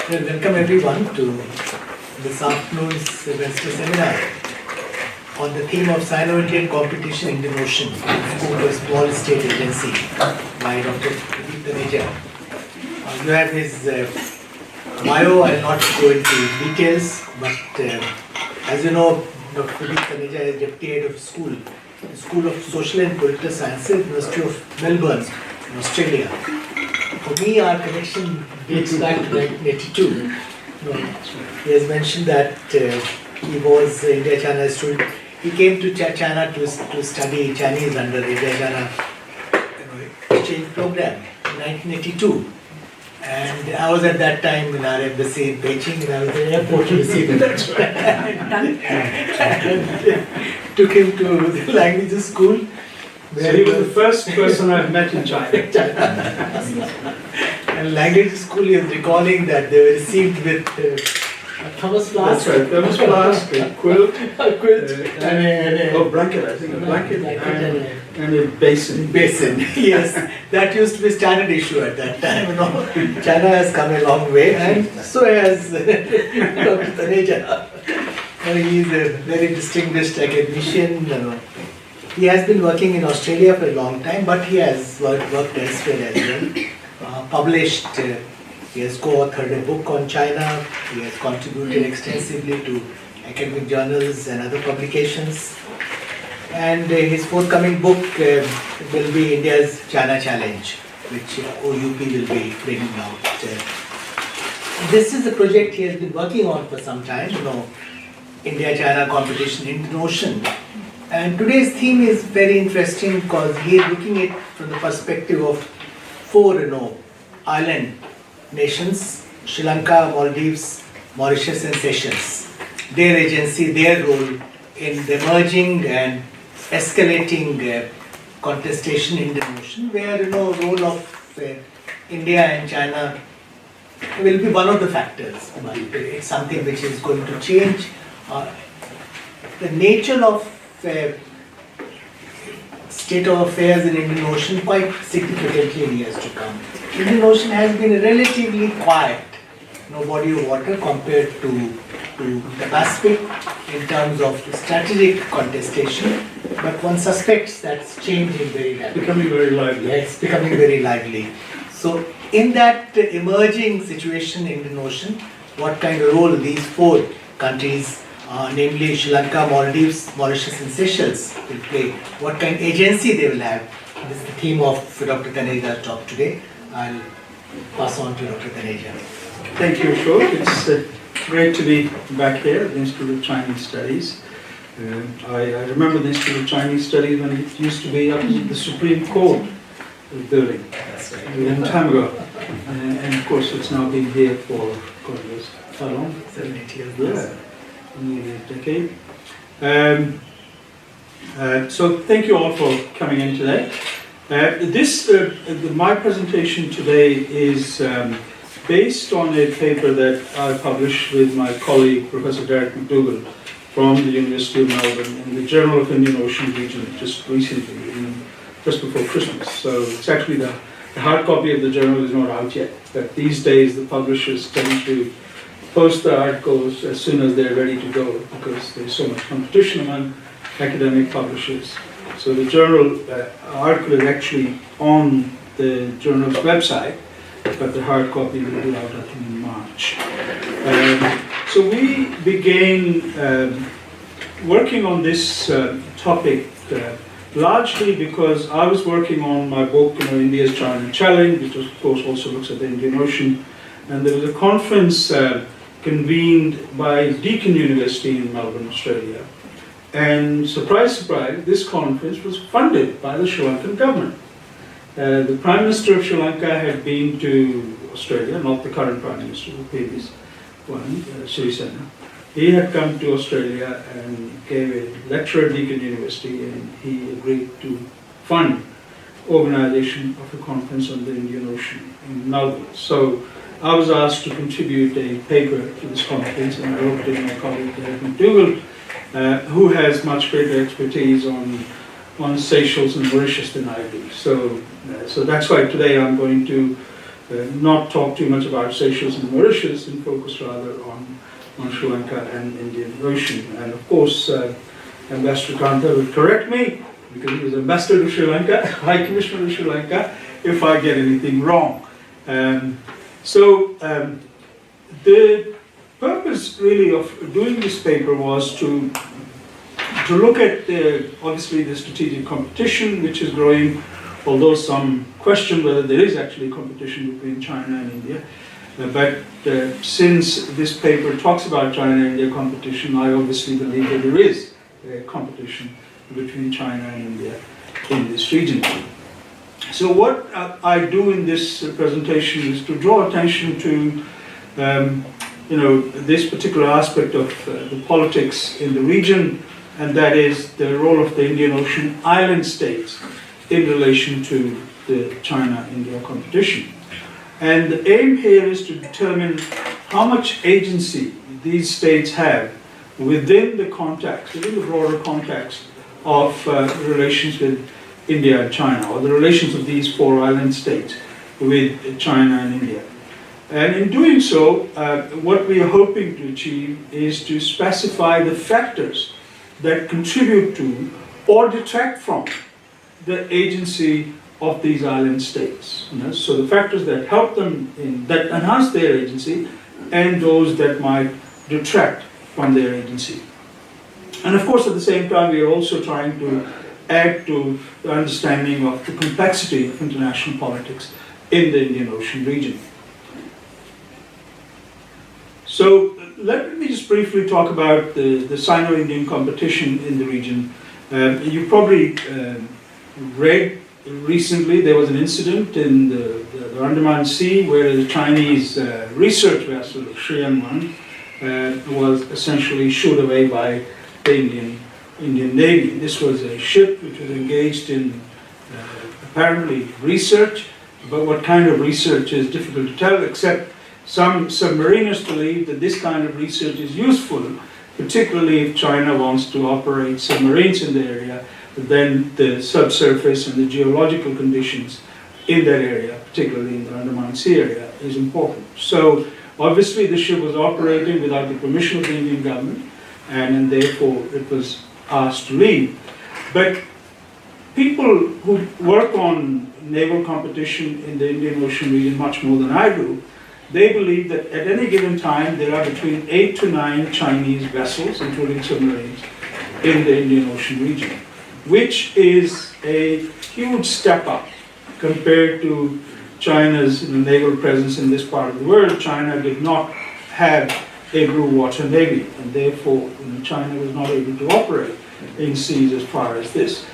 Well, welcome everyone to this afternoon's semester seminar on the theme of Sino-Indian competition in the ocean, School of Small State Agency by Dr. Taneja. You have his bio. I will not go into details, but as you know, Dr. Taneja is Deputy Head of the School of Social and Political Sciences, University of Melbourne, in Australia. For me, our connection dates back to 1982. He has mentioned that he was India-China student. He came to China to study Chinese under India-China exchange program in 1982. And I was at that time in our embassy in Beijing, and I was at the airport to receive him. And took him to the languages school. So he was the first person I've met in China. And language school, he was recalling that they were received with Thomas Flask. That's right, Thomas Flask, a quilt, and blanket, I think, a blanket, and a basin. Basin, yes. That used to be standard issue at that time. You know. China has come a long way, and so has Dr. Taneja. He is a very distinguished academician. He has been working in Australia for a long time, but he has worked elsewhere as well. Published, he has co-authored a book on China. He has contributed extensively to academic journals and other publications. And his forthcoming book will be India's China Challenge, which OUP will be bringing out. This is a project he has been working on for some time, India-China competition in the ocean. And today's theme is very interesting because he is looking at it from the perspective of four, island nations: Sri Lanka, Maldives, Mauritius, and Seychelles. Their agency, their role in the emerging and escalating contestation in the ocean, where role of India and China will be one of the factors, but it's something which is going to change the nature of state of affairs in Indian Ocean quite significantly in years to come. Indian Ocean has been a relatively quiet body of water compared to the Pacific in terms of strategic contestation, but one suspects that's changing very rapidly. Becoming very lively. Yes, becoming very lively. So in that emerging situation in Indian Ocean, what kind of role these four countries, namely Sri Lanka, Maldives, Mauritius, and Seychelles, will play, what kind of agency they will have. This is the theme of Dr. Taneja's talk today. I'll pass on to Dr. Taneja. Thank you, Ashok. It's great to be back here at the Institute of Chinese Studies. I remember the Institute of Chinese Studies when it used to be up in the Supreme Court building. That's right. A long time ago. And of course, it's now been here for, how long? 7, 8 years. Yeah. Nearly a decade. So thank you all for coming in today. My presentation today is based on a paper that I published with my colleague Professor Derek McDougall from the University of Melbourne in the Journal of Indian Ocean Region just recently, just before Christmas. So it's actually the hard copy of the journal is not out yet, but these days the publishers tend to post the articles as soon as they're ready to go because there's so much competition among academic publishers. So the journal article is actually on the journal's website, but the hard copy will be out, I think, in March. So we began working on this topic largely because I was working on my book, India's China Challenge, which of course also looks at the Indian Ocean, and there was a conference convened by Deakin University in Melbourne, Australia. And surprise, surprise, this conference was funded by the Sri Lankan government. The Prime Minister of Sri Lanka had been to Australia, not the current Prime Minister, the previous one, Sirisena. He had come to Australia and gave a lecture at Deakin University, and he agreed to fund organization of a conference on the Indian Ocean in Melbourne. So I was asked to contribute a paper to this conference, and I wrote it to my colleague Derek McDougall, who has much greater expertise on Seychelles and Mauritius than I do. So that's why today I'm going to not talk too much about Seychelles and Mauritius and focus rather on Sri Lanka and Indian Ocean. And of course, Ambassador Kanta will correct me, because he was Ambassador to Sri Lanka, High Commissioner to Sri Lanka, if I get anything wrong. The purpose really of doing this paper was to look at obviously the strategic competition which is growing, although some question whether there is actually competition between China and India. But since this paper talks about China-India competition, I obviously believe that there is a competition between China and India in this region. So what I do in this presentation is to draw attention to this particular aspect of the politics in the region, and that is the role of the Indian Ocean island states in relation to the China-India competition. And the aim here is to determine how much agency these states have within the context, within the broader context of relations with India and China, or the relations of these four island states with China and India. And in doing so, what we are hoping to achieve is to specify the factors that contribute to or detract from the agency of these island states. So the factors that help them, that enhance their agency, and those that might detract from their agency. And of course, at the same time, we are also trying to add to the understanding of the complexity of international politics in the Indian Ocean region. So let me just briefly talk about the Sino-Indian competition in the region. You probably read recently there was an incident in the Andaman Sea where the Chinese research vessel, Shiyan-1, was essentially shooed away by the Indian Navy. This was a ship which was engaged in apparently research, but what kind of research is difficult to tell, except some submariners believe that this kind of research is useful, particularly if China wants to operate submarines in the area. Then the subsurface and the geological conditions in that area, particularly in the Andaman Sea area, is important. So obviously the ship was operating without the permission of the Indian government, and therefore it was asked to leave. But people who work on naval competition in the Indian Ocean region much more than I do, they believe that at any given time there are between 8 to 9 Chinese vessels, including submarines, in the Indian Ocean region, which is a huge step up compared to China's naval presence in this part of the world. China did not have a blue water navy, and therefore China was not able to operate in seas as far as this.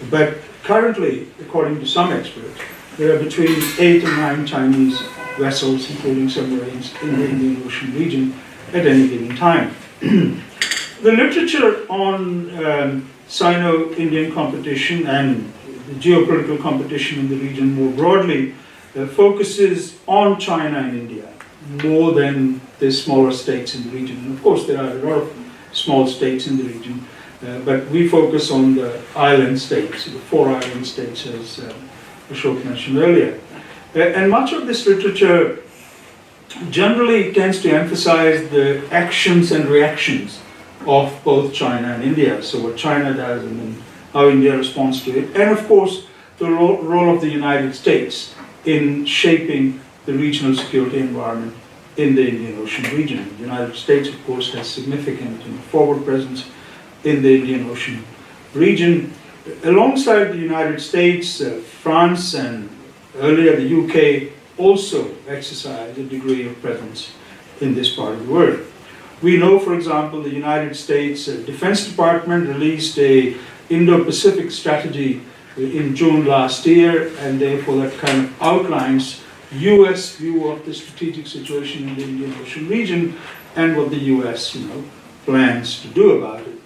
But currently, according to some experts, there are between 8 and 9 Chinese vessels, including submarines, in the Indian Ocean region at any given time. The literature on Sino-Indian competition and the geopolitical competition in the region more broadly focuses on China and India more than the smaller states in the region. And of course, there are a lot of small states in the region, but we focus on the island states, the 4 island states, as Ashok mentioned earlier. And much of this literature generally tends to emphasize the actions and reactions of both China and India. So what China does and then how India responds to it. And of course, the role of the United States in shaping the regional security environment in the Indian Ocean region. The United States, of course, has significant forward presence in the Indian Ocean region. Alongside the United States, France and earlier the UK also exercised a degree of presence in this part of the world. We know, for example, the United States Defense Department released a Indo-Pacific strategy in June last year, and therefore that kind of outlines US view of the strategic situation in the Indian Ocean region and what the US plans to do about it.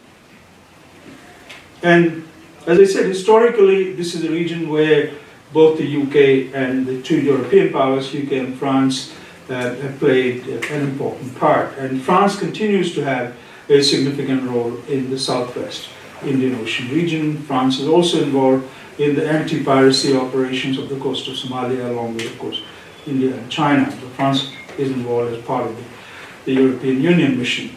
And as I said, historically, this is a region where both the UK and the 2 European powers, UK and France, have played an important part. And France continues to have a significant role in the southwest Indian Ocean region. France is also involved in the anti-piracy operations of the coast of Somalia, along with, of course, India and China. So France is involved as part of the European Union mission.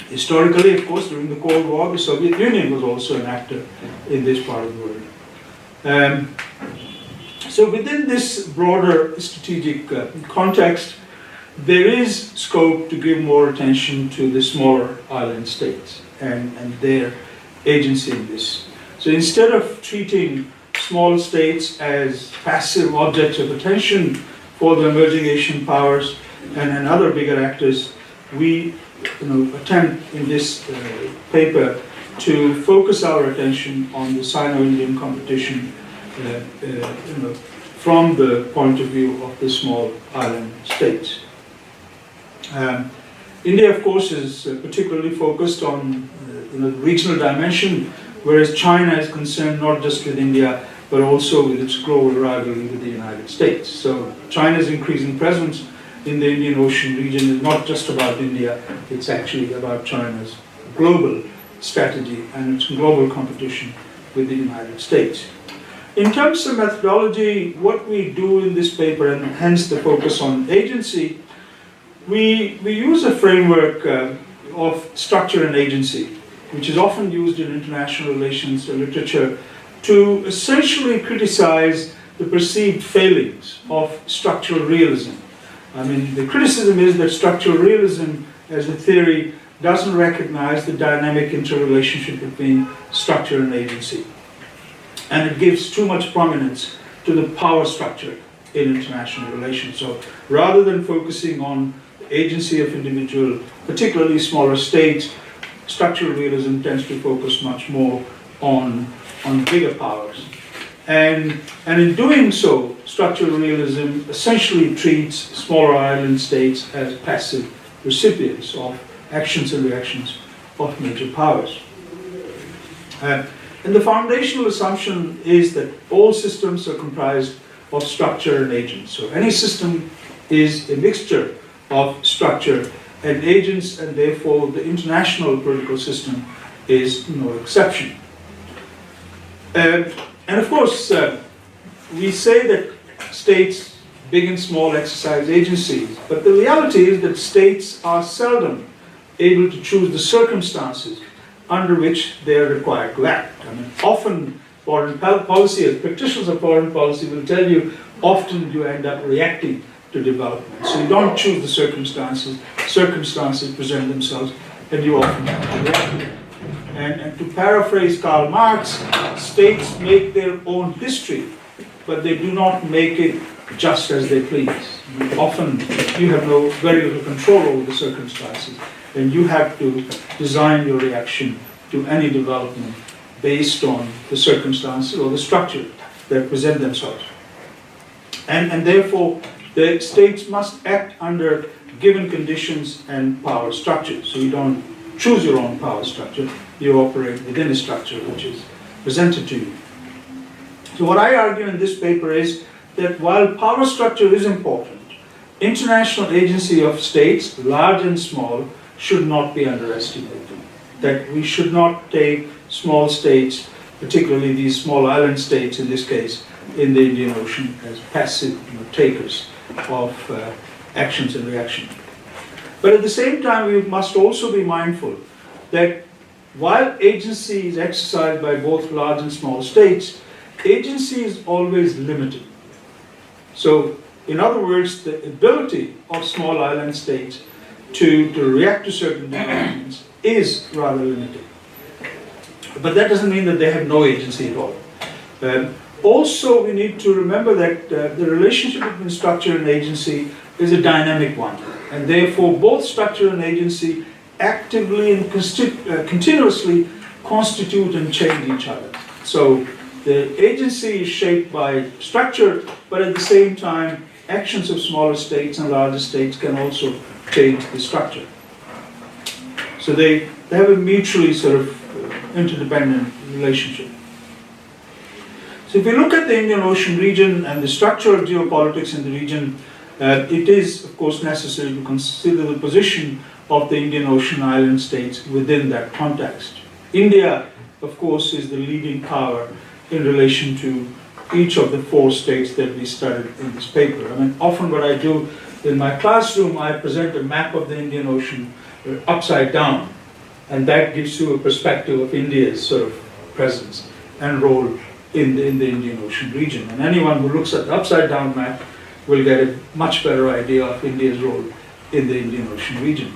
Historically, of course, during the Cold War, the Soviet Union was also an actor in this part of the world. So within this broader strategic context, there is scope to give more attention to the smaller island states and their agency in this. So instead of treating small states as passive objects of attention for the emerging Asian powers and other bigger actors, we attempt in this paper to focus our attention on the Sino-Indian competition from the point of view of the small island states. India, of course, is particularly focused on the regional dimension, whereas China is concerned not just with India, but also with its global rivalry with the United States. So China's increasing presence in the Indian Ocean region is not just about India, it's actually about China's global strategy and its global competition with the United States. In terms of methodology, what we do in this paper, and hence the focus on agency, we use a framework of structure and agency, which is often used in international relations literature to essentially criticize the perceived failings of structural realism. I mean, the criticism is that structural realism as a theory doesn't recognize the dynamic interrelationship between structure and agency. And it gives too much prominence to the power structure in international relations. So rather than focusing on the agency of individual, particularly smaller states, structural realism tends to focus much more on bigger powers. And in doing so, structural realism essentially treats smaller island states as passive recipients of actions and reactions of major powers. And the foundational assumption is that all systems are comprised of structure and agents. So any system is a mixture of structure and agents, and therefore the international political system is no exception. And of course, we say that states, big and small, exercise agencies, but the reality is that states are seldom able to choose the circumstances under which they are required to act. I mean, often foreign policy, as practitioners of foreign policy will tell you, often you end up reacting to development. So you don't choose the circumstances, circumstances present themselves, and you often have to react to them. And to paraphrase Karl Marx, states make their own history, but they do not make it just as they please. Often you have very little control over the circumstances, and you have to design your reaction to any development based on the circumstances or the structure that present themselves. And therefore, the states must act under given conditions and power structures. So you don't choose your own power structure, you operate within a structure which is presented to you. So what I argue in this paper is that while power structure is important, international agency of states, large and small, should not be underestimated. That we should not take small states, particularly these small island states in this case, in the Indian Ocean, as passive takers of actions and reactions. But at the same time, we must also be mindful that while agency is exercised by both large and small states, agency is always limited. So, in other words, the ability of small island states to react to certain developments is rather limited. But that doesn't mean that they have no agency at all. Also, we need to remember that the relationship between structure and agency is a dynamic one, and therefore both structure and agency actively and continuously constitute and change each other. So the agency is shaped by structure, but at the same time, actions of smaller states and larger states can also change the structure. So they have a mutually sort of interdependent relationship. So if we look at the Indian Ocean region and the structure of geopolitics in the region, it is, of course, necessary to consider the position of the Indian Ocean island states within that context. India, of course, is the leading power in relation to each of the 4 states that we studied in this paper. I mean, often what I do in my classroom, I present a map of the Indian Ocean upside down, and that gives you a perspective of India's sort of presence and role in the Indian Ocean region. And anyone who looks at the upside down map will get a much better idea of India's role in the Indian Ocean region.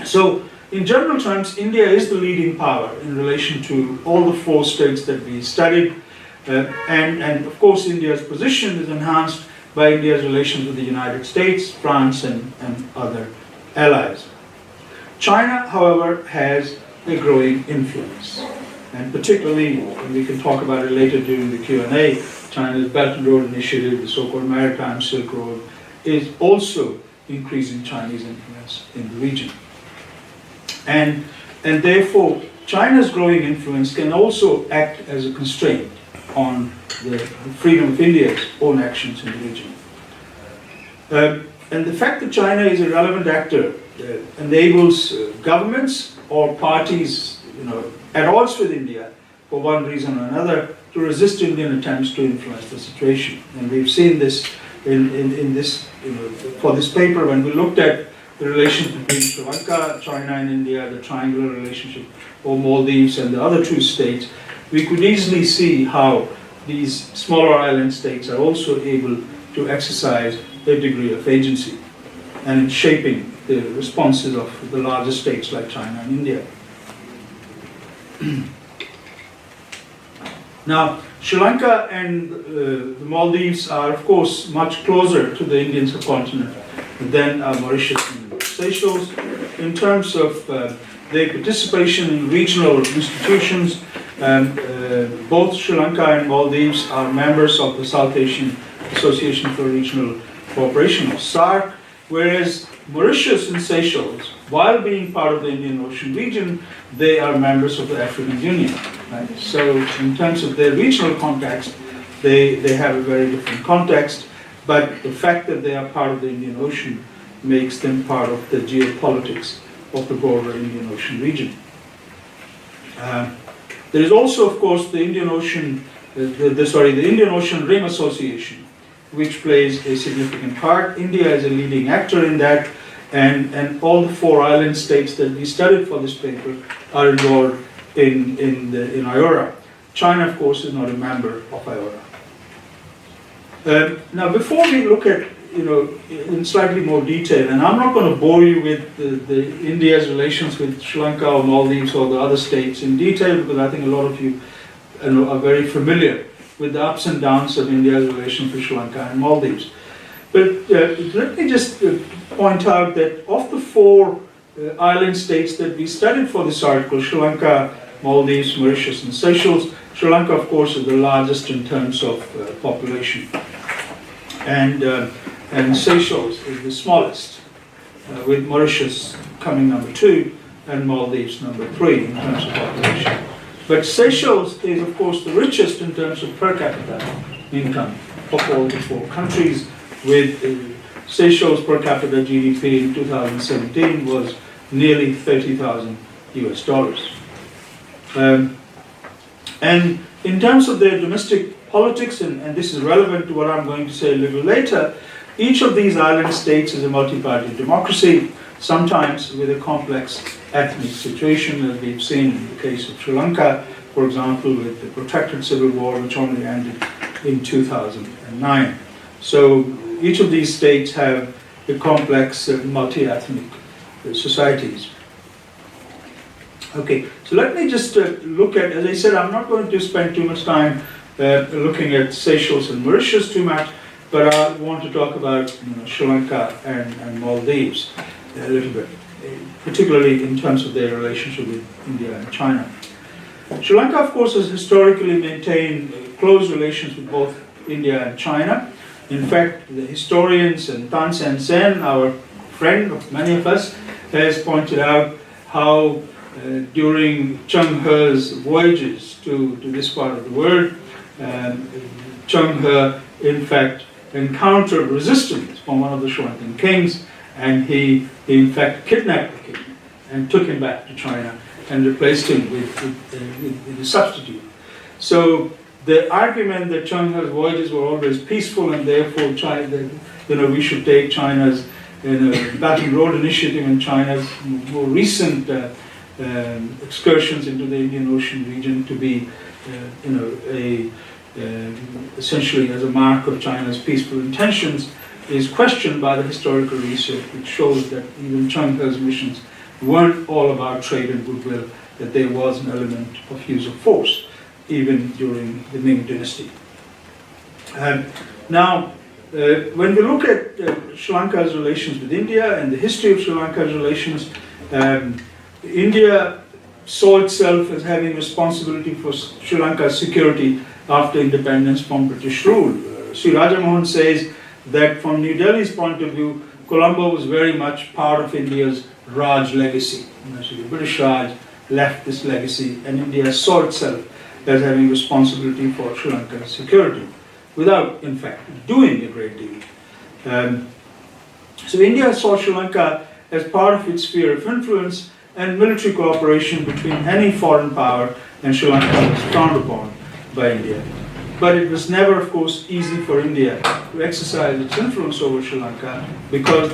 So, in general terms, India is the leading power in relation to all the 4 states that we studied, and of course India's position is enhanced by India's relations with the United States, France, and other allies. China, however, has a growing influence, and particularly, and we can talk about it later during the Q&A, China's Belt and Road Initiative, the so-called Maritime Silk Road, is also increasing Chinese influence in the region. And therefore, China's growing influence can also act as a constraint on the freedom of India's own actions in the region. And the fact that China is a relevant actor enables governments or parties, at odds with India, for one reason or another, to resist Indian attempts to influence the situation. And we've seen this in this, for this paper, when we looked at the relations between Sri Lanka, China and India, the triangular relationship, or Maldives and the other 2 states, we could easily see how these smaller island states are also able to exercise a degree of agency and in shaping the responses of the larger states like China and India. Now, Sri Lanka and the Maldives are, of course, much closer to the Indian subcontinent than Mauritius and Seychelles. In terms of their participation in regional institutions, both Sri Lanka and Maldives are members of the South Asian Association for Regional Cooperation, or SAARC, whereas Mauritius and Seychelles, while being part of the Indian Ocean region, they are members of the African Union. Right? So in terms of their regional context, they have a very different context, but the fact that they are part of the Indian Ocean makes them part of the geopolitics of the broader Indian Ocean region. There is also, of course, the Indian Ocean, the Indian Ocean Rim Association, which plays a significant part. India is a leading actor in that, and all the 4 island states that we studied for this paper are involved in IORA. China, of course, is not a member of IORA. Now, before we look at, in slightly more detail, and I'm not going to bore you with the India's relations with Sri Lanka or Maldives or the other states in detail, because I think a lot of you are very familiar with the ups and downs of India's relations with Sri Lanka and Maldives. But let me just point out that of the 4 island states that we studied for this article, Sri Lanka, Maldives, Mauritius, and Seychelles, Sri Lanka, of course, is the largest in terms of population. And Seychelles is the smallest, with Mauritius coming number 2 and Maldives number 3 in terms of population. But Seychelles is, of course, the richest in terms of per capita income of all the 4 countries, with Seychelles per capita GDP in 2017 was nearly $30,000 US. And in terms of their domestic politics, and this is relevant to what I'm going to say a little later, each of these island states is a multi-party democracy, sometimes with a complex ethnic situation, as we've seen in the case of Sri Lanka, for example, with the protracted civil war, which only ended in 2009. So each of these states have a complex multi-ethnic societies. Okay, so let me just look at, as I said, I'm not going to spend too much time looking at Seychelles and Mauritius too much, but I want to talk about Sri Lanka and Maldives a little bit, particularly in terms of their relationship with India and China. Sri Lanka, of course, has historically maintained close relations with both India and China. In fact, the historians and Tan Sen Sen, our friend of many of us, has pointed out how during Cheng He's voyages to this part of the world, Cheng He, in fact, encountered resistance from one of the Sri Lankan kings, and he in fact kidnapped the king and took him back to China and replaced him with a substitute. So the argument that China's voyages were always peaceful and therefore China, we should take China's Belt and Road Initiative and China's more recent excursions into the Indian Ocean region to be, essentially as a mark of China's peaceful intentions is questioned by the historical research, which shows that even Chang'e's missions weren't all about trade and goodwill, that there was an element of use of force, even during the Ming dynasty. Now, when we look at Sri Lanka's relations with India and the history of Sri Lanka's relations, India saw itself as having responsibility for Sri Lanka's security after independence from British rule. Sri Raja Mohan says that from New Delhi's point of view, Colombo was very much part of India's Raj legacy. So the British Raj left this legacy, and India saw itself as having responsibility for Sri Lanka's security, without, in fact, doing a great deal. So India saw Sri Lanka as part of its sphere of influence, and military cooperation between any foreign power and Sri Lanka was frowned upon by India. But it was never, of course, easy for India to exercise its influence over Sri Lanka because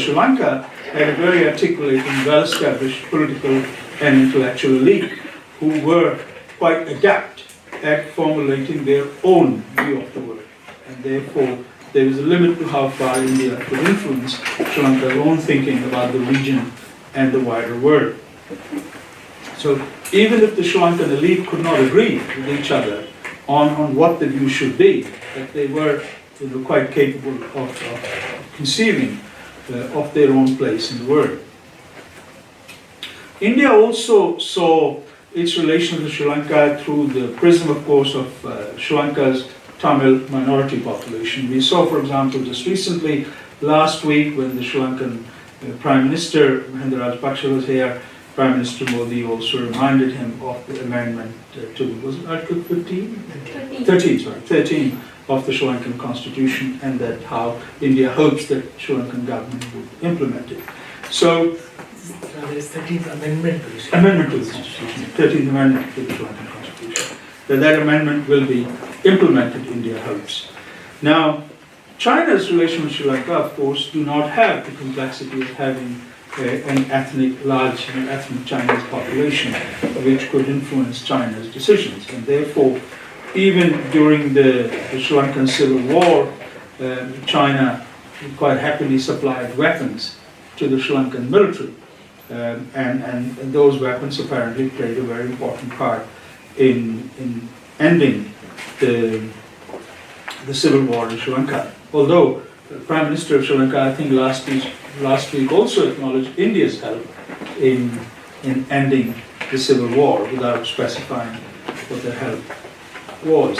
Sri Lanka had a very articulate and well-established political and intellectual elite who were quite adept at formulating their own view of the world. And therefore, there was a limit to how far India could influence Sri Lanka's own thinking about the region and the wider world. So even if the Sri Lankan elite could not agree with each other on what the view should be, that they were quite capable of conceiving of their own place in the world. India also saw its relations with Sri Lanka through the prism, of course, of Sri Lanka's Tamil minority population. We saw, for example, just recently, last week, when the Sri Lankan Prime Minister Mahinda Rajapaksa was here, Prime Minister Modi also reminded him of the amendment to, was it Article 15? 13 of the Sri Lankan Constitution, and that how India hopes that Sri Lankan government would implement it. So, there is 13th Amendment to the Amendment to the Constitution, 13th Amendment to the Sri Lankan Constitution. That amendment will be implemented, India hopes. Now, China's relations with Sri Lanka, of course, do not have the complexity of having an large ethnic Chinese population which could influence China's decisions. And therefore, even during the Sri Lankan Civil War, China quite happily supplied weapons to the Sri Lankan military. And those weapons apparently played a very important part in ending the civil war in Sri Lanka. Although the Prime Minister of Sri Lanka, I think last week also acknowledged India's help in ending the civil war without specifying what the help was.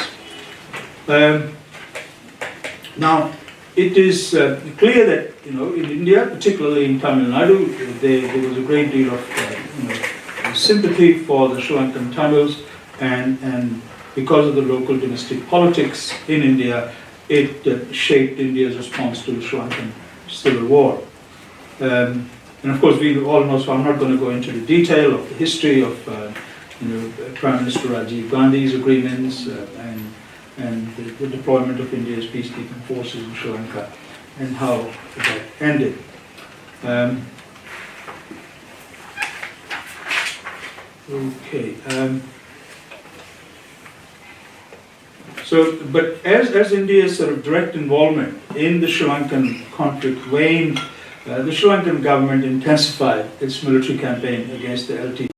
Now, it is clear that in India, particularly in Tamil Nadu, there was a great deal of sympathy for the Sri Lankan Tamils, and because of the local domestic politics in India, it shaped India's response to the Sri Lankan civil war. And of course, we all know, so I'm not going to go into the detail of the history of Prime Minister Rajiv Gandhi's agreements and the deployment of India's peacekeeping forces in Sri Lanka and how that ended. But as India's sort of direct involvement in the Sri Lankan conflict waned, the Sri Lankan government intensified its military campaign against the LTTE,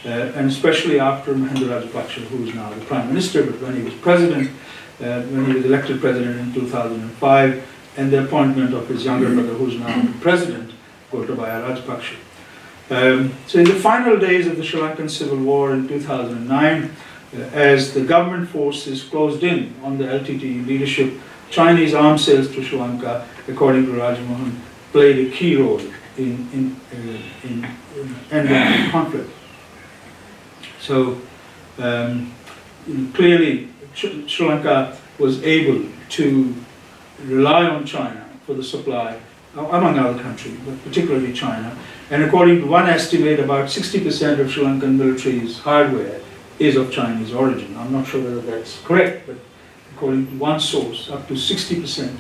and especially after Mahinda Rajapaksa, who is now the Prime Minister, but when he was president, when he was elected president in 2005, and the appointment of his younger brother, who is now the president, Gotabaya Rajapaksa. So in the final days of the Sri Lankan Civil War in 2009, as the government forces closed in on the LTTE leadership, Chinese arms sales to Sri Lanka, according to Rajamohan, played a key role in ending the conflict. So clearly, Sri Lanka was able to rely on China for the supply, among other countries, but particularly China. And according to one estimate, about 60% of Sri Lankan military's hardware is of Chinese origin. I'm not sure whether that's correct, but according to one source, up to 60%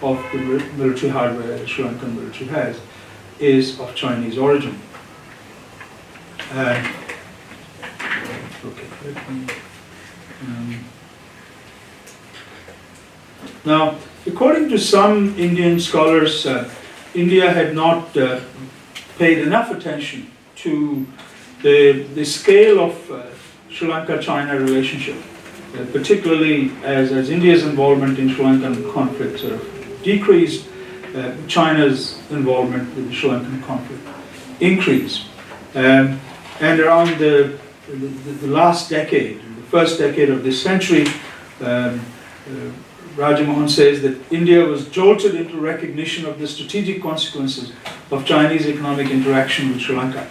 of the military hardware the Sri Lankan military has is of Chinese origin. Okay, let me, now, according to some Indian scholars, India had not paid enough attention to the scale of Sri Lanka-China relationship, particularly as India's involvement in Sri Lankan conflict sort of decreased, China's involvement in the Sri Lankan conflict increased. And around the last decade, the first decade of this century, Rajamohan says that India was jolted into recognition of the strategic consequences of Chinese economic interaction with Sri Lanka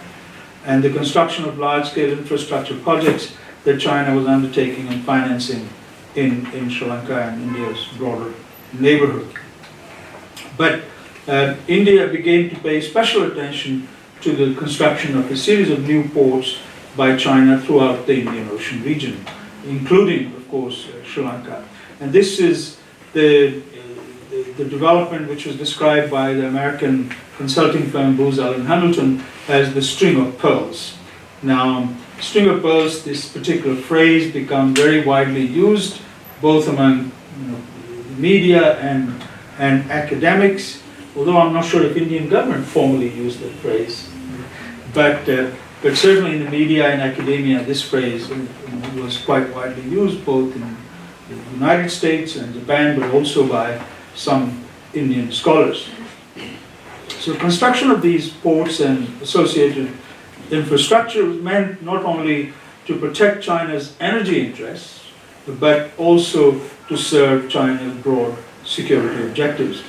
and the construction of large-scale infrastructure projects that China was undertaking and financing in Sri Lanka and India's broader neighborhood. But India began to pay special attention to the construction of a series of new ports by China throughout the Indian Ocean region, including, of course, Sri Lanka. And this is the development which was described by the American consulting firm Booz Allen Hamilton as the string of pearls. Now, string of pearls, this particular phrase, become very widely used both among media and academics, although I'm not sure if Indian government formally used that phrase. But certainly in the media and academia, this phrase was quite widely used both in the United States and Japan, but also by some Indian scholars. So construction of these ports and associated infrastructure was meant not only to protect China's energy interests, but also to serve China's broad security objectives.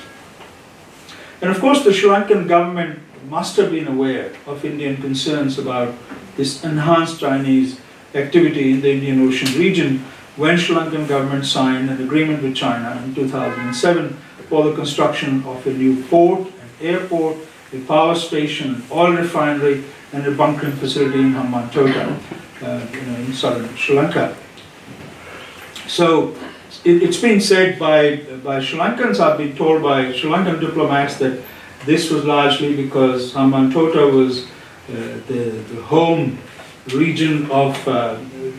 And of course, the Sri Lankan government must have been aware of Indian concerns about this enhanced Chinese activity in the Indian Ocean region when Sri Lankan government signed an agreement with China in 2007 for the construction of a new port, an airport, a power station, an oil refinery, and a bunkering facility in Hambantota, in southern Sri Lanka. So it's been said by Sri Lankans, I've been told by Sri Lankan diplomats that this was largely because Hambantota was the home region of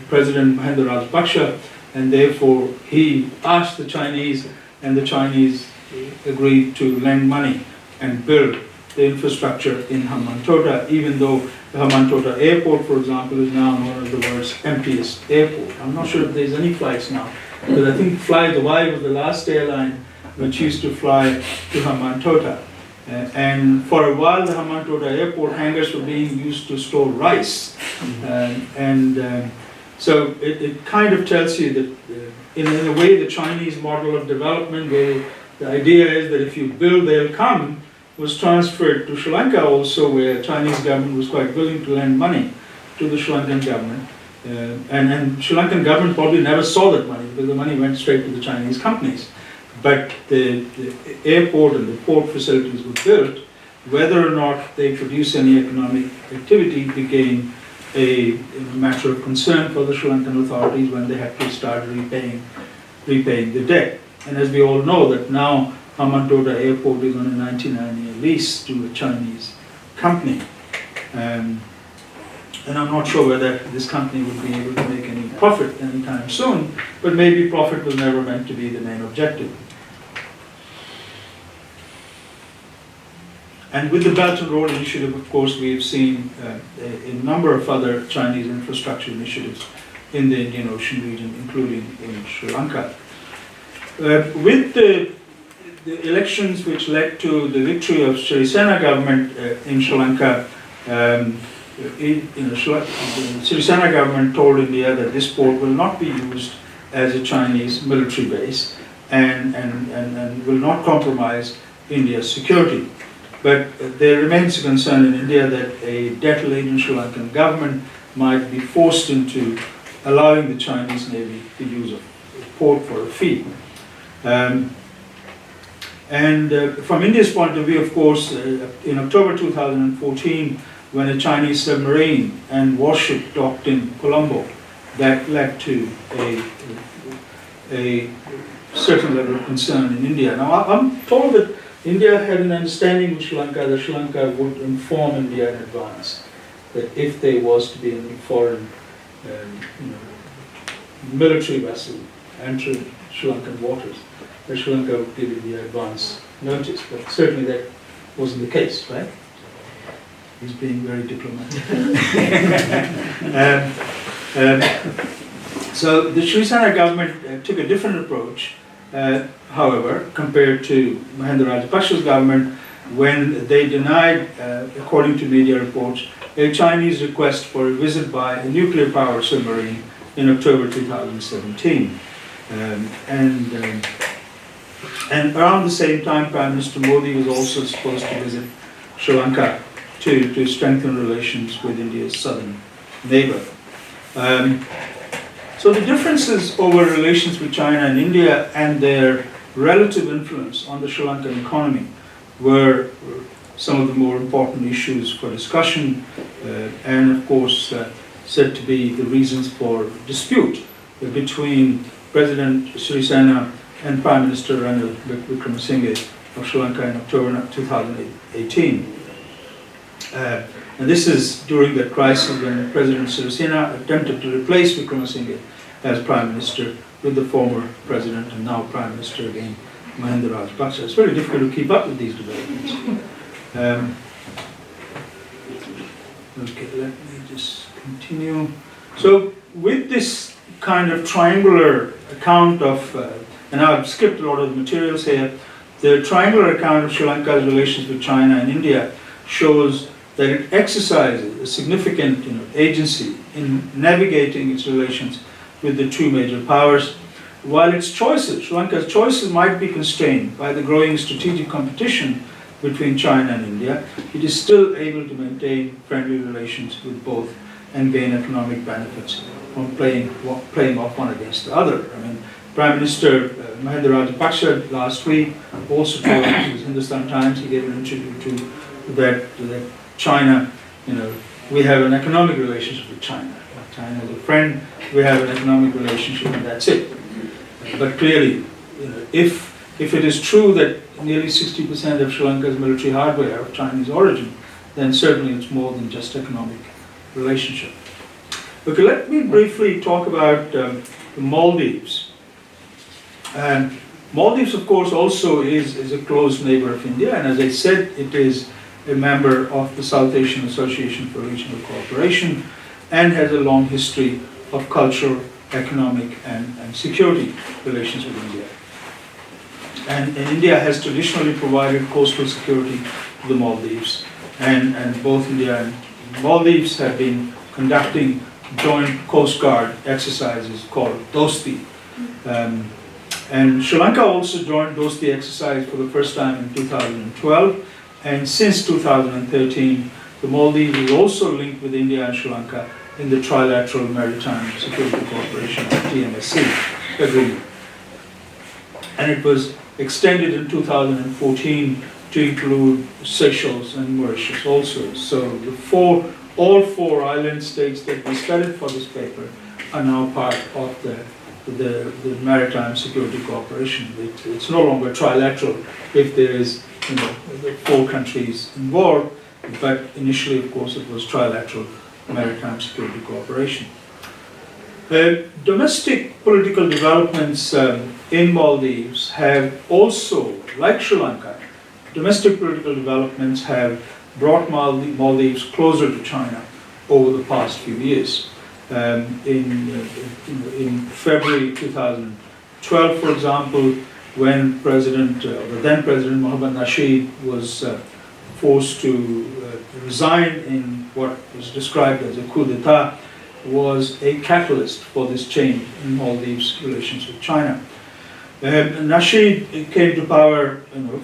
President Mahinda Rajapaksa, and therefore he asked the Chinese, and the Chinese agreed to lend money and build the infrastructure in Hambantota, even though the Hambantota airport, for example, is now known as the world's emptiest airport. I'm not sure if there's any flights now, because I think Fly Dubai was the last airline which used to fly to Hambantota. And for a while, the Hambantota airport hangars were being used to store rice. So it kind of tells you that in a way the Chinese model of development, where the idea is that if you build, they'll come, was transferred to Sri Lanka also, where the Chinese government was quite willing to lend money to the Sri Lankan government. And Sri Lankan government probably never saw that money, because the money went straight to the Chinese companies. But the airport and the port facilities were built. Whether or not they produce any economic activity became a matter of concern for the Sri Lankan authorities when they had to start repaying the debt. And as we all know, that now Hambantota Airport is on a 99-year lease to a Chinese company. And I'm not sure whether this company would be able to make any profit anytime soon, but maybe profit was never meant to be the main objective. And with the Belt and Road Initiative, of course, we've seen a number of other Chinese infrastructure initiatives in the Indian Ocean region, including in Sri Lanka. With the elections which led to the victory of Sirisena government in Sri Lanka, the Sirisena government told India that this port will not be used as a Chinese military base and will not compromise India's security. But there remains a concern in India that a debt-laden Sri Lankan government might be forced into allowing the Chinese Navy to use a port for a fee. From India's point of view, of course, in October 2014, when a Chinese submarine and warship docked in Colombo, that led to a certain level of concern in India. Now, I'm told that India had an understanding with Sri Lanka that Sri Lanka would inform India in advance that if there was to be any foreign military vessel entering Sri Lankan waters, that Sri Lanka would give India advance notice. But certainly that wasn't the case, right? He's being very diplomatic. So the Sri Sena government took a different approach, however, compared to Mahendra Rajapaksa's government, when they denied, according to media reports, a Chinese request for a visit by a nuclear-powered submarine in October 2017. And around the same time, Prime Minister Modi was also supposed to visit Sri Lanka to strengthen relations with India's southern neighbor. So the differences over relations with China and India and their relative influence on the Sri Lankan economy were some of the more important issues for discussion, and of course said to be the reasons for dispute between President Sirisena and Prime Minister Ranil Wickremesinghe of Sri Lanka in October 2018. And this is during that crisis when President Sirisena attempted to replace Wickremesinghe as Prime Minister with the former President and now Prime Minister again, Mahendra Rajapaksa. It's very difficult to keep up with these developments. Okay, let me just continue. So with this kind of triangular account of, and I've skipped a lot of the materials here, the triangular account of Sri Lanka's relations with China and India shows that it exercises a significant agency in navigating its relations with the two major powers, while its choices, Sri Lanka's choices, might be constrained by the growing strategic competition between China and India. It is still able to maintain friendly relations with both and gain economic benefits from playing off one against the other. I mean, Prime Minister Mahendra Rajapaksa last week also told the Hindustan Times, he gave an interview to that China, we have an economic relationship with China. China is a friend, we have an economic relationship, and that's it. But clearly, if it is true that nearly 60% of Sri Lanka's military hardware are of Chinese origin, then certainly it's more than just economic relationship. Okay, let me briefly talk about the Maldives. Maldives, of course, also is a close neighbor of India, and as I said, it is a member of the South Asian Association for Regional Cooperation and has a long history of cultural, economic, and security relations with India. And India has traditionally provided coastal security to the Maldives, and both India and Maldives have been conducting joint Coast Guard exercises called Dosti. And Sri Lanka also joined Dosti exercise for the first time in 2012, and since 2013, the Maldives is also linked with India and Sri Lanka in the Trilateral Maritime Security Cooperation, TMSC, agreement. And it was extended in 2014 to include Seychelles and Mauritius also. So all four island states that we studied for this paper are now part of the Maritime Security Cooperation. It's no longer trilateral if there is the four countries involved, but initially, of course, it was trilateral Maritime Security Cooperation. Domestic political developments in Maldives have also, like Sri Lanka, domestic political developments have brought Maldives closer to China over the past few years. In February 2012, for example, when the then President Mohammad Nasheed was forced to resign in what was described as a coup d'etat, was a catalyst for this change in Maldives' relations with China. Nasheed came to power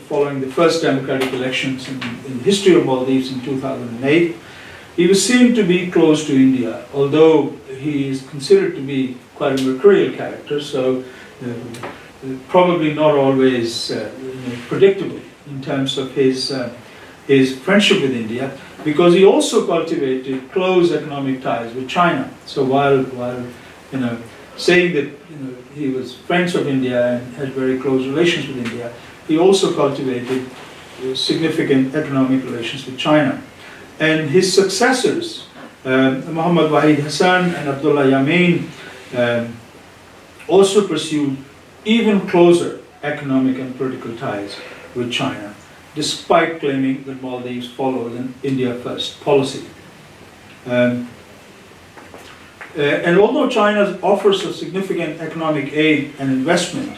following the first democratic elections in the history of Maldives in 2008. He was seen to be close to India, although he is considered to be quite a mercurial character, so probably not always predictable in terms of his friendship with India, because he also cultivated close economic ties with China. So while saying that he was friends of India and had very close relations with India, he also cultivated significant economic relations with China. And his successors, Muhammad Wahid Hassan and Abdullah Yamin, also pursued even closer economic and political ties with China, despite claiming that Maldives follows an India-first policy. And although China offers a significant economic aid and investment,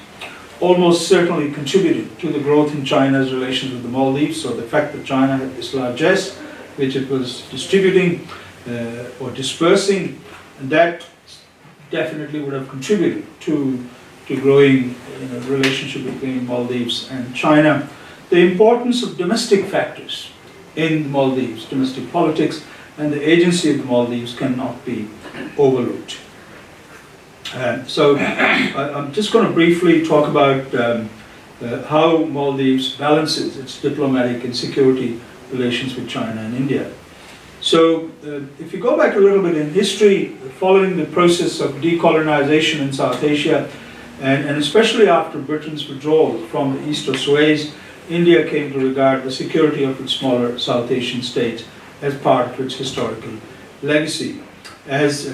almost certainly contributed to the growth in China's relations with the Maldives. So the fact that China had this largesse, which it was distributing or dispersing, and that definitely would have contributed to growing relationship between Maldives and China. The importance of domestic factors in the Maldives, domestic politics, and the agency of the Maldives cannot be overlooked. So I'm just going to briefly talk about how Maldives balances its diplomatic and security relations with China and India. So if you go back a little bit in history, following the process of decolonization in South Asia, and especially after Britain's withdrawal from the east of Suez, India came to regard the security of its smaller South Asian states as part of its historical legacy. As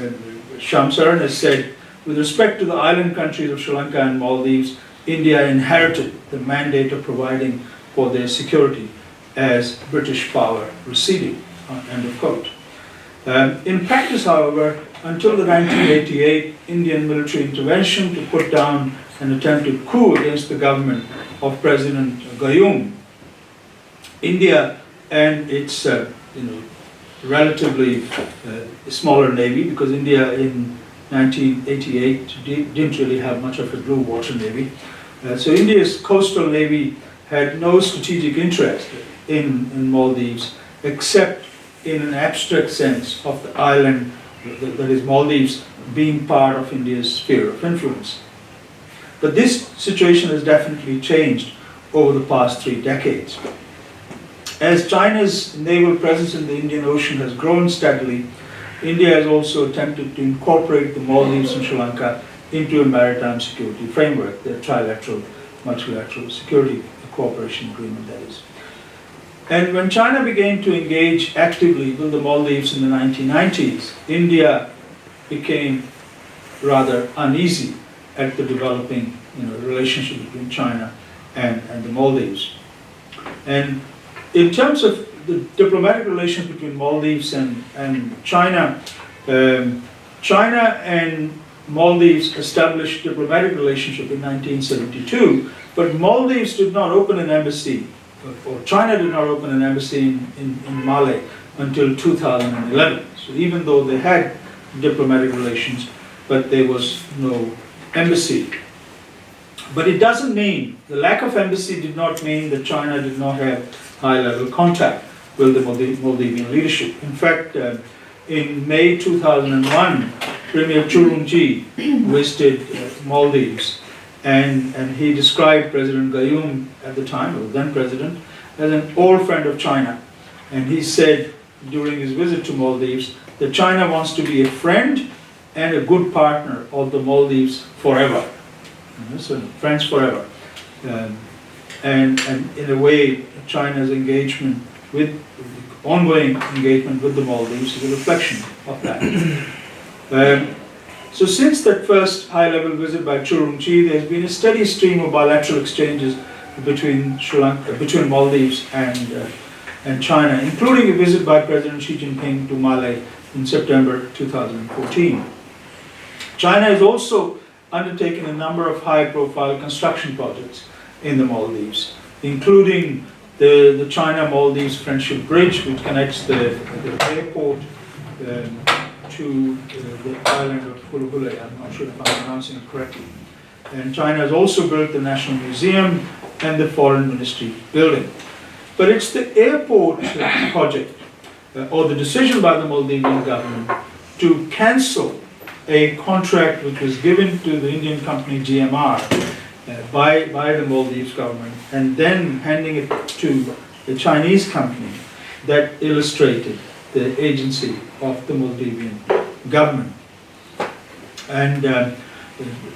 Shamsaran has said, with respect to the island countries of Sri Lanka and Maldives, India inherited the mandate of providing for their security as British power receded. End of quote. In practice, however, until the 1988 Indian military intervention to put down an attempted coup against the government of President Gayoom, India and its relatively smaller navy, because India in 1988 didn't really have much of a blue water navy. So India's coastal navy had no strategic interest in Maldives, except in an abstract sense of the island, that is Maldives, being part of India's sphere of influence. But this situation has definitely changed over the past 3 decades. As China's naval presence in the Indian Ocean has grown steadily, India has also attempted to incorporate the Maldives and Sri Lanka into a maritime security framework, the trilateral, multilateral security cooperation agreement, that is. And when China began to engage actively with the Maldives in the 1990s, India became rather uneasy at the developing relationship between China and the Maldives. And in terms of the diplomatic relations between Maldives and China, China and Maldives established diplomatic relationship in 1972, but Maldives did not open an embassy, or China did not open an embassy in Male until 2011. So even though they had diplomatic relations, but there was no embassy. But it doesn't mean, the lack of embassy did not mean that China did not have high-level contact with the Maldivian leadership. In fact, in May 2001, Premier Churunji visited Maldives, and he described President Gayoom at the time, or then president, as an old friend of China. And he said during his visit to Maldives that China wants to be a friend and a good partner of the Maldives forever. So friends forever. And in a way, China's engagement ongoing engagement with the Maldives is a reflection of that. So since that first high-level visit by Churunji, there's been a steady stream of bilateral exchanges between Maldives and China, including a visit by President Xi Jinping to Male in September 2014. China has also undertaken a number of high-profile construction projects in the Maldives, including the China-Maldives Friendship Bridge, which connects the airport to the island of Hulu. I'm not sure if I'm pronouncing it correctly. And China has also built the National Museum and the Foreign Ministry building. But it's the airport project, or the decision by the Maldivian government to cancel a contract which was given to the Indian company GMR by the Maldives government, and then handing it to the Chinese company, that illustrated the agency of the Maldivian government. And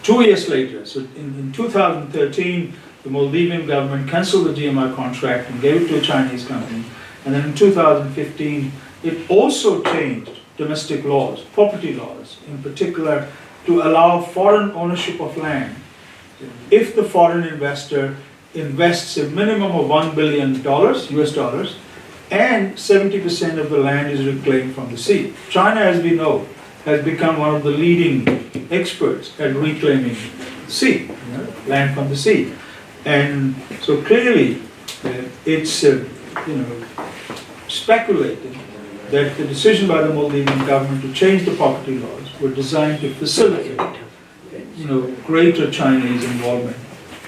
2 years later, so in 2013, the Maldivian government cancelled the GMI contract and gave it to a Chinese company. And then in 2015, it also changed domestic laws, property laws in particular, to allow foreign ownership of land if the foreign investor invests a minimum of $1 billion, US dollars, and 70% of the land is reclaimed from the sea. China, as we know, has become one of the leading experts at reclaiming the sea, land from the sea. And so clearly, it's speculated that the decision by the Maldivian government to change the property laws were designed to facilitate, greater Chinese involvement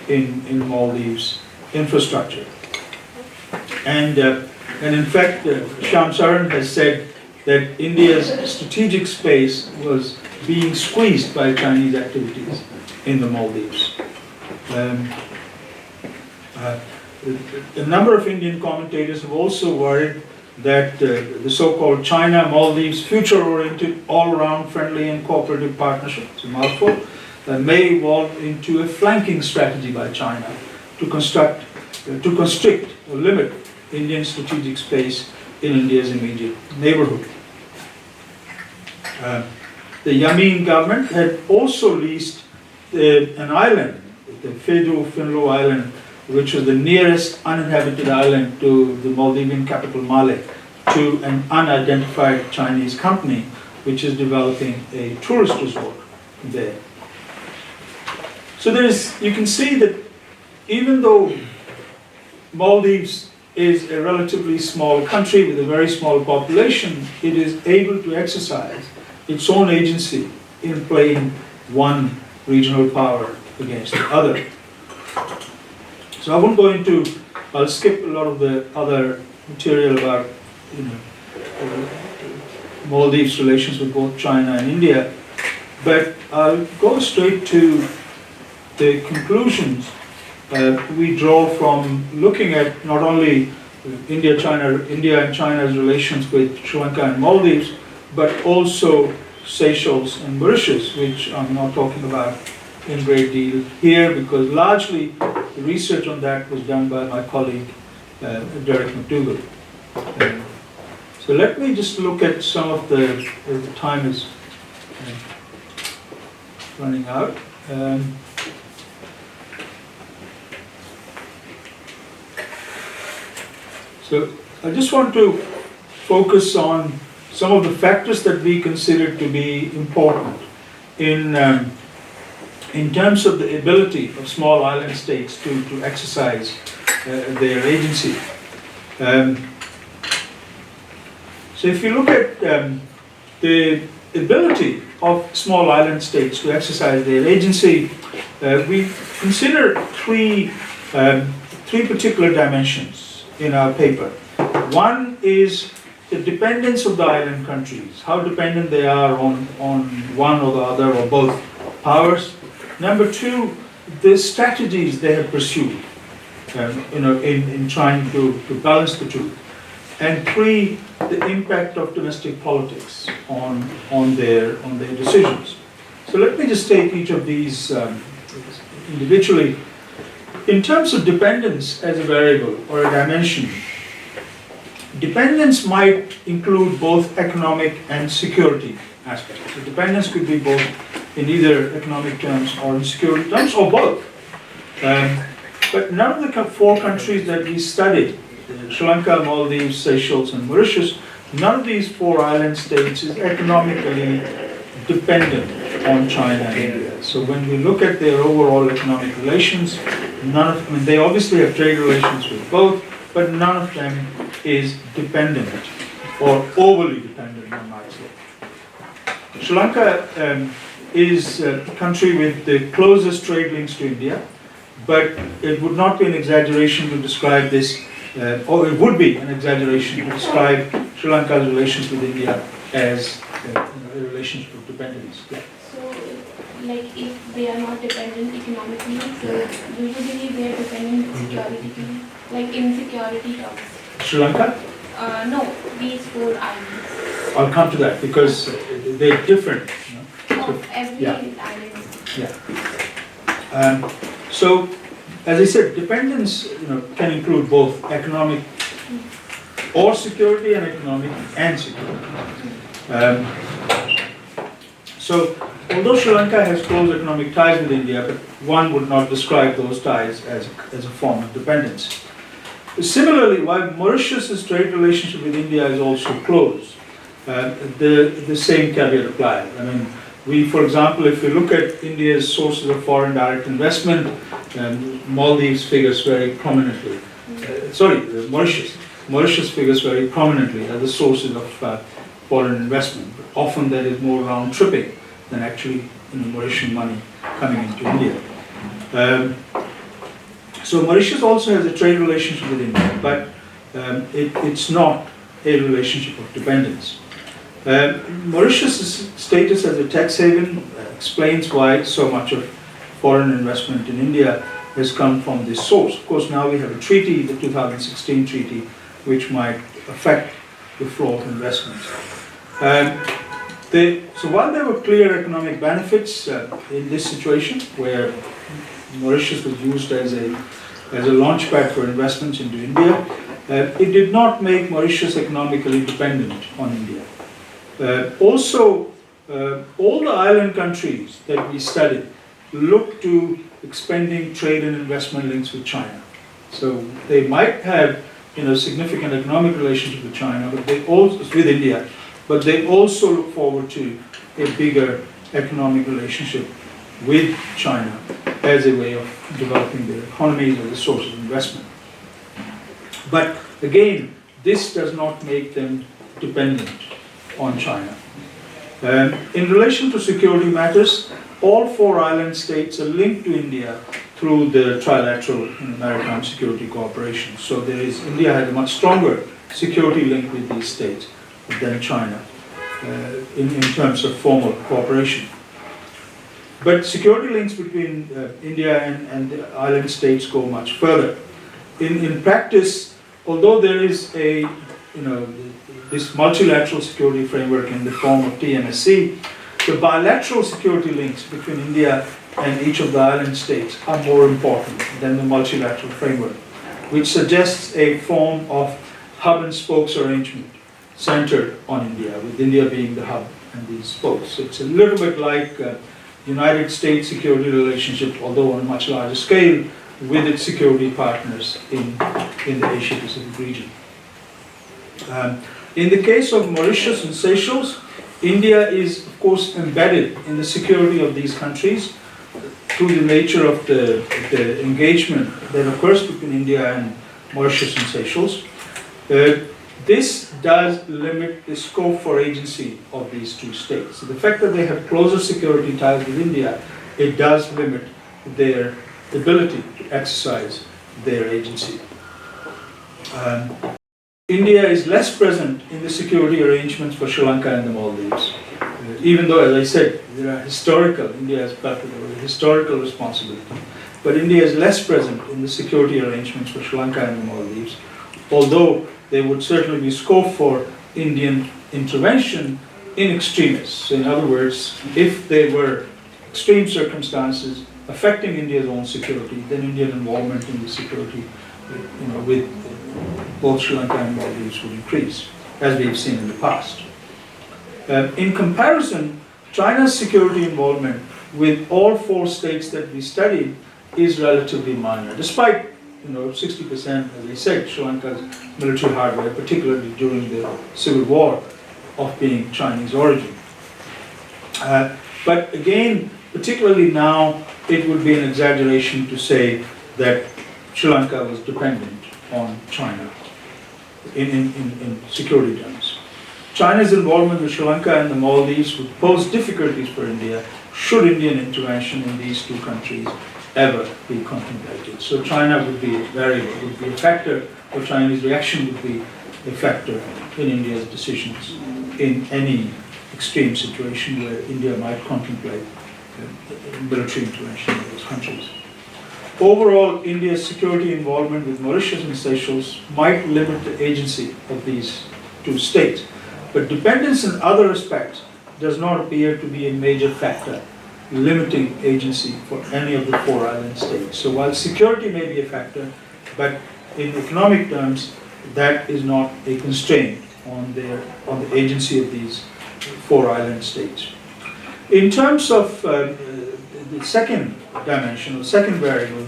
in Maldives infrastructure. And in fact, Shyam Saran has said that India's strategic space was being squeezed by Chinese activities in the Maldives. A number of Indian commentators have also worried that the so-called China-Maldives future-oriented, all-round friendly and cooperative partnership, it's a mouthful, may evolve into a flanking strategy by China to constrict or limit Indian strategic space in India's immediate neighborhood. The Yamin government had also leased an island, the Finlo Island, which was the nearest uninhabited island to the Maldivian capital Male, to an unidentified Chinese company which is developing a tourist resort there. So you can see that even though Maldives is a relatively small country with a very small population, it is able to exercise its own agency in playing one regional power against the other. So I won't go into, I'll skip a lot of the other material about Maldives' relations with both China and India, but I'll go straight to the conclusions we draw from looking at not only India and China's relations with Sri Lanka and Maldives, but also Seychelles and Mauritius, which I'm not talking about in great deal here, because largely the research on that was done by my colleague Derek McDougall. So let me just look at some of the time is running out. So I just want to focus on some of the factors that we consider to be important in terms of the ability of small island states to exercise their agency. So if you look at the ability of small island states to exercise their agency, we consider three particular dimensions in our paper. One is the dependence of the island countries, how dependent they are on one or the other or both powers. Number two, the strategies they have pursued in trying to balance the two. And three, the impact of domestic politics on their decisions. So let me just take each of these individually. In terms of dependence as a variable or a dimension, dependence might include both economic and security aspects. So dependence could be both in either economic terms or in security terms, or both. But none of the four countries that we studied, Sri Lanka, Maldives, Seychelles, and Mauritius, none of these four island states is economically dependent on China and India. So when we look at their overall economic relations, they obviously have trade relations with both, but none of them is dependent or overly dependent, one might say. Sri Lanka is a country with the closest trade links to India, but it would not be an exaggeration to describe this, or it would be an exaggeration to describe Sri Lanka's relations with India as a relationship of dependence. Yeah. So, like, if they are not dependent economically, so do you believe they are dependent security, like in security terms? Sri Lanka? No, these four islands. I'll come to that because they're different. No, every especially Yeah. in islands. So, as I said, dependence can include both economic or security and economic and security. Um, so, although Sri Lanka has close economic ties with India, but one would not describe those ties as a form of dependence. Similarly, while Mauritius' trade relationship with India is also close, the same caveat applies. I mean, for example, if we look at India's sources of foreign direct investment, Maldives figures very prominently. Mauritius figures very prominently as the sources of foreign investment. But often that is more round tripping than actually Mauritian money coming into India. So Mauritius also has a trade relationship with India, but it's not a relationship of dependence. Mauritius' status as a tax haven explains why so much of foreign investment in India has come from this source. Of course, now we have a treaty, the 2016 treaty, which might affect the flow of investments. So while there were clear economic benefits in this situation, where Mauritius was used as a launchpad for investments into India, it did not make Mauritius economically dependent on India. Also, all the island countries that we studied look to expanding trade and investment links with China. So they might have significant economic relationship with China, but they also with India, but they also look forward to a bigger economic relationship with China as a way of developing their economies as a source of investment. But again, this does not make them dependent on China. In relation to security matters, all four island states are linked to India through the trilateral maritime security cooperation. So India has a much stronger security link with these states than China in terms of formal cooperation. But security links between India and the island states go much further. In practice, although there is this multilateral security framework in the form of TMSC, the bilateral security links between India and each of the island states are more important than the multilateral framework, which suggests a form of hub and spokes arrangement centered on India, with India being the hub and these spokes. So it's a little bit like United States security relationship, although on a much larger scale, with its security partners in the Asia-Pacific region. In the case of Mauritius and Seychelles, India is, of course, embedded in the security of these countries through the nature of the engagement that occurs between India and Mauritius and Seychelles. This does limit the scope for agency of these two states. So the fact that they have closer security ties with India, it does limit their ability to exercise their agency. India is less present in the security arrangements for Sri Lanka and the Maldives. Even though, as I said, India has felt that there was a historical responsibility. But India is less present in the security arrangements for Sri Lanka and the Maldives, although there would certainly be scope for Indian intervention in extremis. So in other words, if there were extreme circumstances affecting India's own security, then Indian involvement in the security with both Sri Lanka and Maldives would increase, as we've seen in the past. In comparison, China's security involvement with all four states that we studied is relatively minor, despite 60%, as I said, Sri Lanka's military hardware, particularly during the civil war, of being Chinese origin. But again, particularly now, it would be an exaggeration to say that Sri Lanka was dependent on China in security terms. China's involvement with Sri Lanka and the Maldives would pose difficulties for India should Indian intervention in these two countries ever be contemplated. So China would be a variable, would be a factor, or Chinese reaction would be a factor in India's decisions in any extreme situation where India might contemplate military intervention in those countries. Overall, India's security involvement with Mauritius and Seychelles might limit the agency of these two states, but dependence in other respects does not appear to be a major factor limiting agency for any of the 4 island states. So while security may be a factor, but in economic terms, that is not a constraint on the agency of these 4 island states. In terms of the second dimension, or second variable,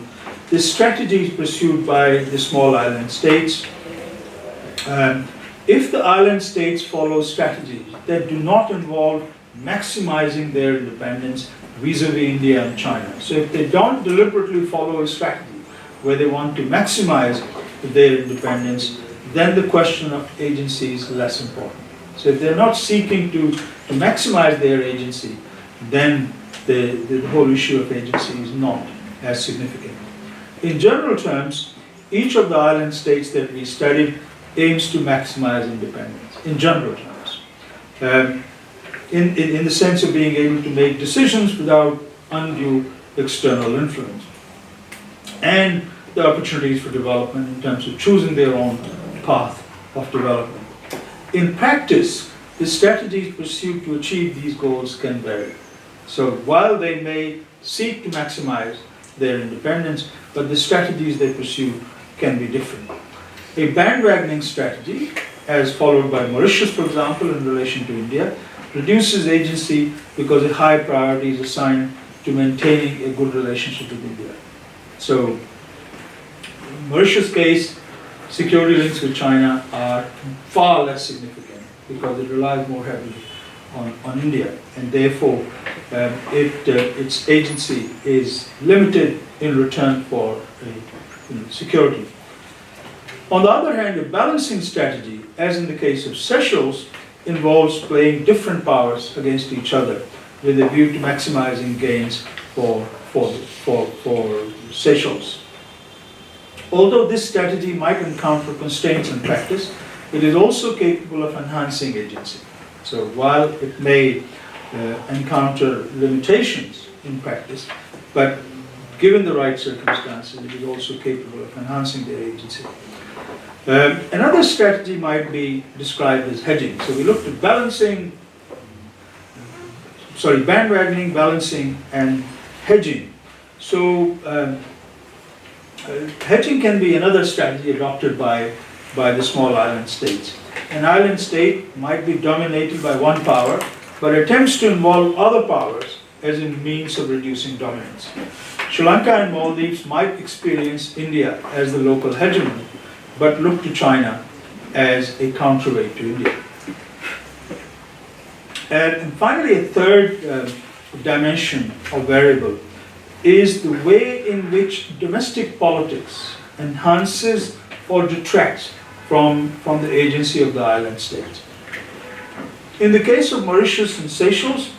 the strategies pursued by the small island states. If the island states follow strategies that do not involve maximizing their independence vis-à-vis India and China, so if they don't deliberately follow a strategy where they want to maximize their independence, then the question of agency is less important. So if they're not seeking to maximize their agency, then the whole issue of agency is not as significant. In general terms, each of the island states that we studied aims to maximize independence, in general terms. In the sense of being able to make decisions without undue external influence. And the opportunities for development in terms of choosing their own path of development. In practice, the strategies pursued to achieve these goals can vary. So while they may seek to maximize their independence, but the strategies they pursue can be different. A bandwagoning strategy, as followed by Mauritius, for example, in relation to India, reduces agency because a high priority is assigned to maintaining a good relationship with India. So, in Mauritius' case, security links with China are far less significant because it relies more heavily on India, and therefore its agency is limited in return for security. On the other hand, a balancing strategy, as in the case of Seychelles, involves playing different powers against each other with a view to maximizing gains for Seychelles. Although this strategy might encounter constraints in practice, it is also capable of enhancing agency. So while it may encounter limitations in practice, but given the right circumstances, it is also capable of enhancing their agency. Another strategy might be described as hedging. So we looked at bandwagoning, balancing, and hedging. So hedging can be another strategy adopted by the small island states. An island state might be dominated by one power, but attempts to involve other powers as a means of reducing dominance. Sri Lanka and Maldives might experience India as the local hegemon, but look to China as a counterweight to India. And finally, a third dimension or variable is the way in which domestic politics enhances or detracts from the agency of the island states. In the case of Mauritius and Seychelles,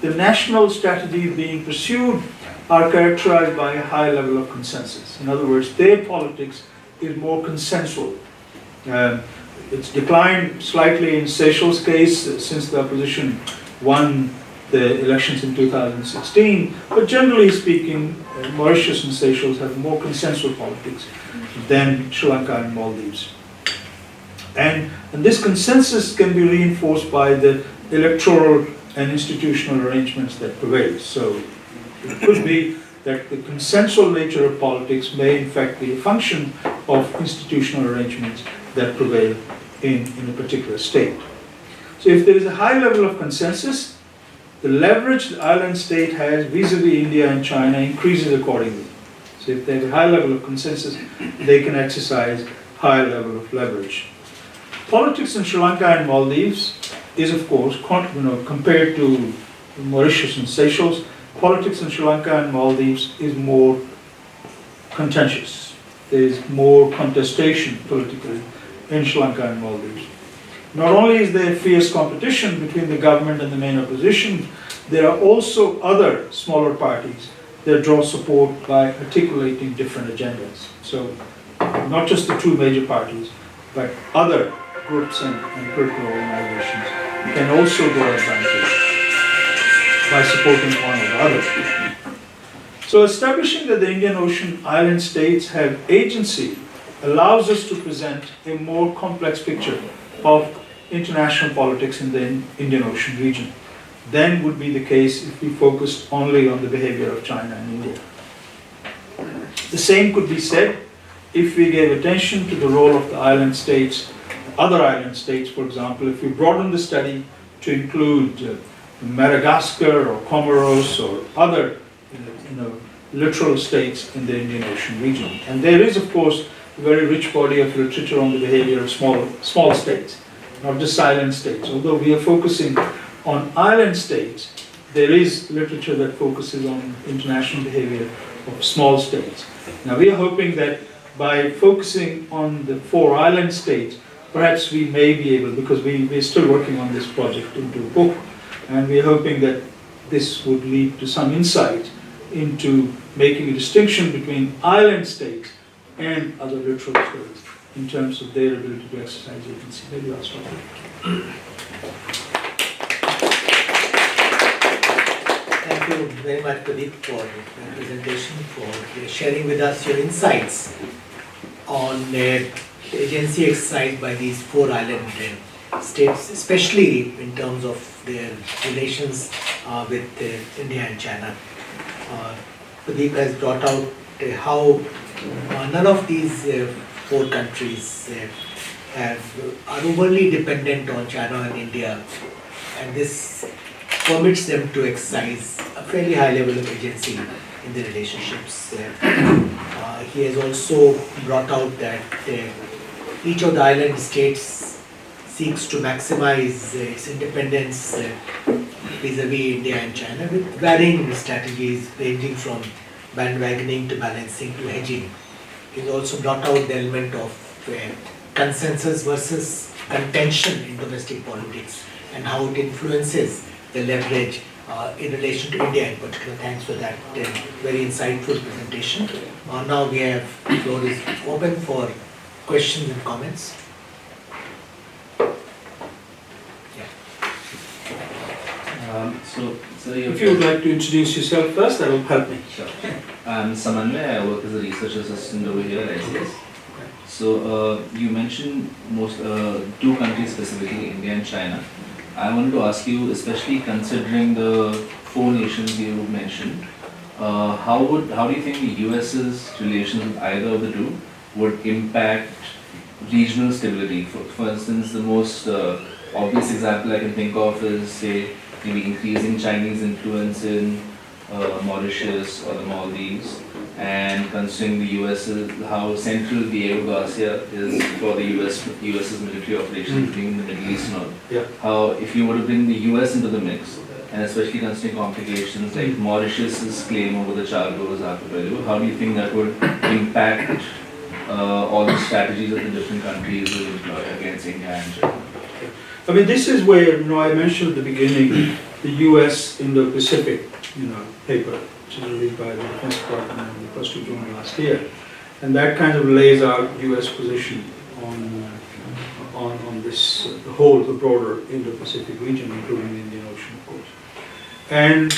the national strategies being pursued are characterized by a high level of consensus. In other words, their politics is more consensual. It's declined slightly in Seychelles' case since the opposition won the elections in 2016, but generally speaking, Mauritius and Seychelles have more consensual politics than Sri Lanka and Maldives. And this consensus can be reinforced by the electoral and institutional arrangements that prevail. So it could be that the consensual nature of politics may in fact be a function of institutional arrangements that prevail in a particular state. So if there is a high level of consensus, the leverage the island state has vis-à-vis India and China increases accordingly. So if they have a high level of consensus, they can exercise high level of leverage. Politics in Sri Lanka and Maldives is, of course, compared to Mauritius and Seychelles, politics in Sri Lanka and Maldives is more contentious. There is more contestation politically in Sri Lanka and Maldives. Not only is there fierce competition between the government and the main opposition, there are also other smaller parties that draw support by articulating different agendas. So not just the two major parties, but other groups and political organizations can also draw advantage by supporting one or the other. So establishing that the Indian Ocean island states have agency allows us to present a more complex picture of international politics in the Indian Ocean region. than would be the case if we focused only on the behavior of China and India. The same could be said if we gave attention to the role of the island states, other island states, for example, if we broaden the study to include Madagascar or Comoros or other littoral states in the Indian Ocean region. And there is, of course, a very rich body of literature on the behavior of small states, not just island states. Although we are focusing on island states, there is literature that focuses on international behavior of small states. Now we are hoping that by focusing on the 4 island states, perhaps we may be able, because we're still working on this project into a book, and we're hoping that this would lead to some insight into making a distinction between island states and other littoral states in terms of their ability to exercise agency. Maybe I'll stop here. Thank you very much, Pradeep, for your presentation, for sharing with us your insights on agency exercised by these 4 island states, especially in terms of their relations with India and China. Pradeep has brought out how none of these 4 countries are overly dependent on China and India, and this permits them to exercise a fairly high level of agency in the relationships. He has also brought out that each of the island states seeks to maximize its independence vis-à-vis India and China with varying strategies ranging from bandwagoning to balancing to hedging. He's also brought out the element of consensus versus contention in domestic politics and how it influences the leverage in relation to India in particular. Thanks for that very insightful presentation. Now we have, the floor is open for questions and comments. If you would like to introduce yourself first, that will help me. Sure. I'm Samanvay. I work as a research assistant over here at ICS. So you mentioned 2 countries specifically, India and China. I wanted to ask you, especially considering the 4 nations you mentioned, how do you think the US's relations with either of the 2 would impact regional stability? For instance, the most obvious example I can think of is, say, maybe increasing Chinese influence in Mauritius or the Maldives, and considering the US's, how central Diego Garcia is for the US's military operations in the Middle East and all. Yeah. How, if you were to bring the US into the mix, and especially considering complications like Mauritius's claim over the Chagos archipelago, how do you think that would impact all the strategies that the different countries will employ against India and China? I mean, this is where, I mentioned at the beginning, the US Indo-Pacific, paper, which was released by the Defense Department on the 1st of June last year. And that kind of lays out US position on this, the broader Indo-Pacific region, including the Indian Ocean, of course. And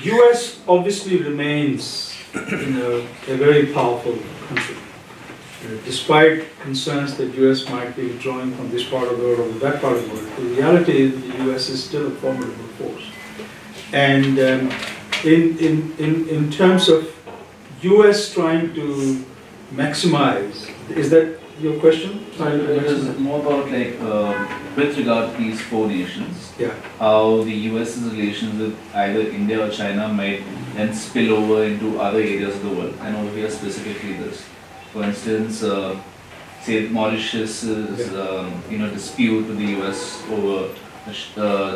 US obviously remains a very powerful country. Despite concerns that US might be withdrawing from this part of the world or that part of the world, the reality is the US is still a formidable force. And in terms of US trying to maximize, is that your question? It is more about with regard to these 4 nations, Yeah. how the US's relations with either India or China might then spill over into other areas of the world, and over here specifically this. For instance, say Mauritius's dispute with the US over the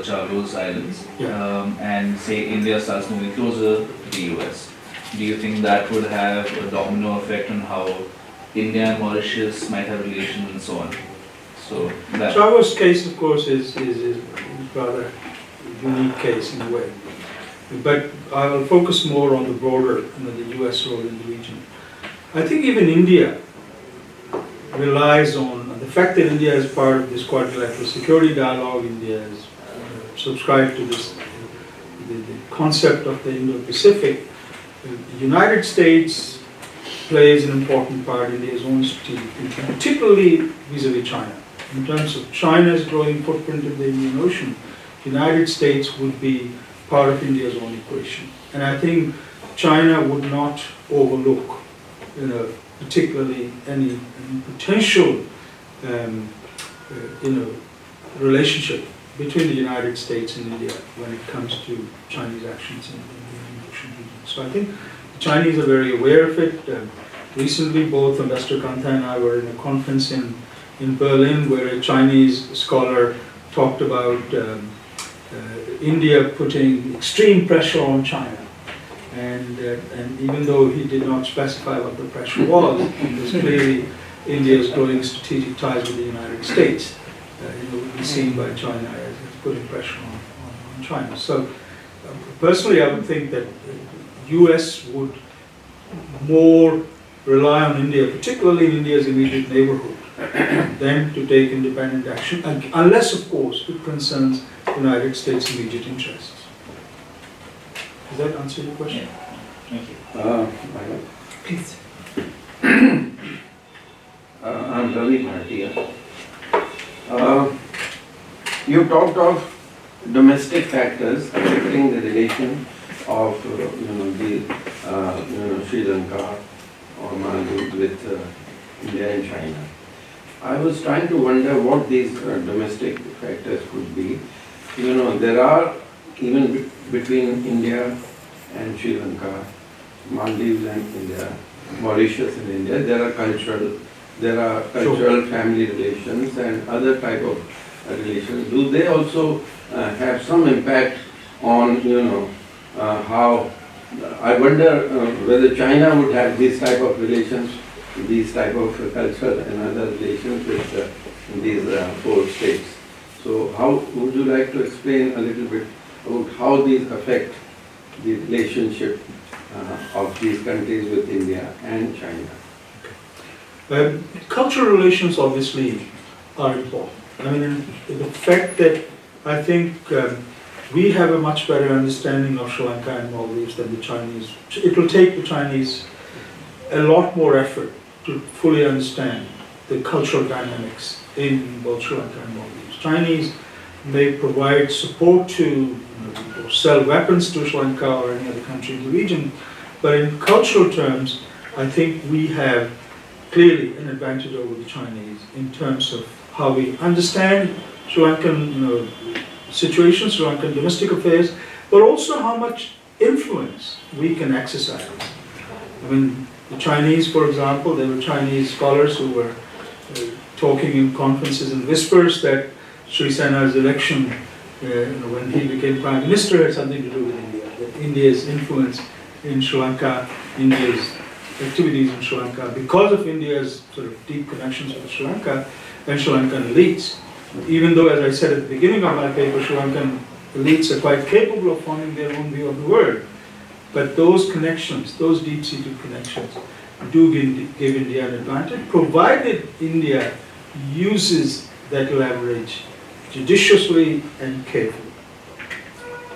Chagos Islands, and say India starts moving closer to the US. Do you think that would have a domino effect on how India and Mauritius might have relations and so on? So that Chagos case, of course, is rather unique case in a way. But I will focus more on the broader, the US role in the region. I think even India relies on the fact that India is part of this quadrilateral security dialogue. India has subscribed to this, the concept of the Indo-Pacific. The United States plays an important part in India's own strategic thinking, particularly vis-à-vis China. In terms of China's growing footprint in the Indian Ocean, United States would be part of India's own equation. And I think China would not overlook, particularly any potential, relationship between the United States and India when it comes to Chinese actions in the Indian Ocean region. So I think the Chinese are very aware of it. Recently, both Ambassador Kantha and I were in a conference in Berlin where a Chinese scholar talked about India putting extreme pressure on China. And even though he did not specify what the pressure was, it was clearly India's growing strategic ties with the United States would be seen by China as putting pressure on China. So personally, I would think that the US would more rely on India, particularly in India's immediate neighborhood, than to take independent action, unless, of course, it concerns the United States' immediate interests. Does that answer your question? Thank you. Please. I'm Ravi Bhatia. You talked of domestic factors affecting the relation of Sri Lanka or Maldives with India and China. I was trying to wonder what these domestic factors could be. There are, even between India and Sri Lanka, Maldives and India, Mauritius and India, there are cultural family relations and other type of relations. Do they also have some impact on, how, I wonder whether China would have these type of relations, these type of cultural and other relations with these four states. So how would you like to explain a little bit about how these affect the relationship of these countries with India and China? Cultural relations obviously are important. I mean, the fact that I think we have a much better understanding of Sri Lanka and Maldives than the Chinese. It will take the Chinese a lot more effort to fully understand the cultural dynamics in both Sri Lanka and Maldives. Chinese may provide support to or sell weapons to Sri Lanka or any other country in the region, but in cultural terms, I think we have clearly an advantage over the Chinese in terms of how we understand Sri Lankan situations, Sri Lankan domestic affairs, but also how much influence we can exercise. I mean, the Chinese, for example, there were Chinese scholars who were talking in conferences in whispers that Sri Sena's election, when he became Prime Minister, had something to do with India, that India's influence in Sri Lanka, India's activities in Sri Lanka, because of India's sort of deep connections with Sri Lanka and Sri Lankan elites. Even though, as I said at the beginning of my paper, Sri Lankan elites are quite capable of forming their own view of the world, but those connections, those deep-seated connections, do give India an advantage, provided India uses that leverage judiciously and carefully.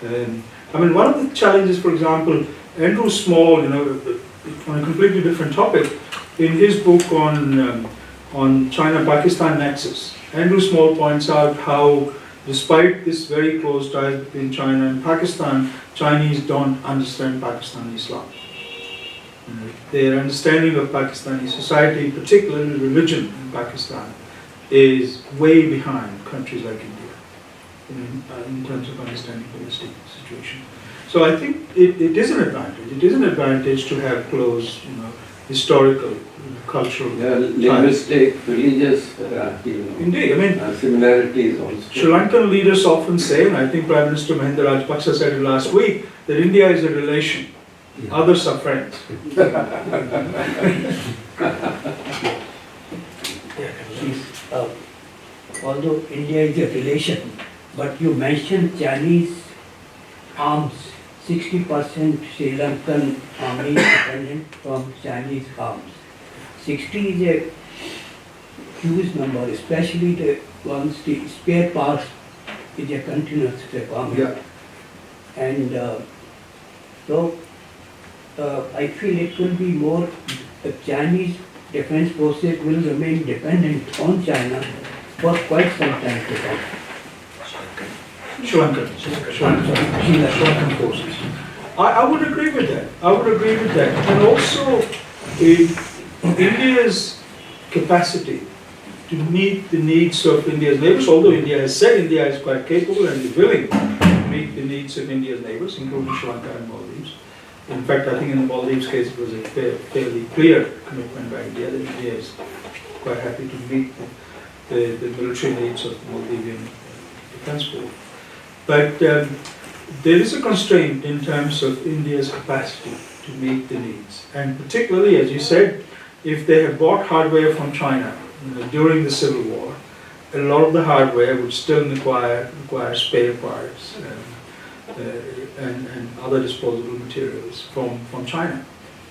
I mean, one of the challenges, for example, Andrew Small, on a completely different topic, in his book on China-Pakistan nexus, Andrew Small points out how, despite this very close ties between China and Pakistan, Chinese don't understand Pakistani Islam. Their understanding of Pakistani society, particularly religion in Pakistan, is way behind countries like India in terms of understanding the domestic situation. So I think it is an advantage. It is an advantage to have close, historical, cultural, linguistic, religious, indeed. I mean, similarities also. Sri Lankan leaders often say, and I think Prime Minister Mahinda Rajapaksa said it last week, that India is a relation, others are friends. Although India is a relation, but you mentioned Chinese arms. 60% Sri Lankan army is dependent from Chinese arms. 60 is a huge number, especially the spare parts is a continuous requirement. Yeah. And so I feel it will be more, the Chinese defense forces will remain dependent on China for quite some time to come. Sri Lankan. Sri Lankan forces. I would agree with that. I would agree with that. And also, India's capacity to meet the needs of India's neighbors, although India has said India is quite capable and is willing to meet the needs of India's neighbors, including Sri Lanka and Maldives. In fact, I think in the Maldives case, it was a fairly clear commitment by India that India is quite happy to meet the military needs of the Maldivian defense force. But there is a constraint in terms of India's capacity to meet the needs. And particularly, as you said, if they have bought hardware from China during the Civil War, a lot of the hardware would still require spare parts and other disposable materials from China.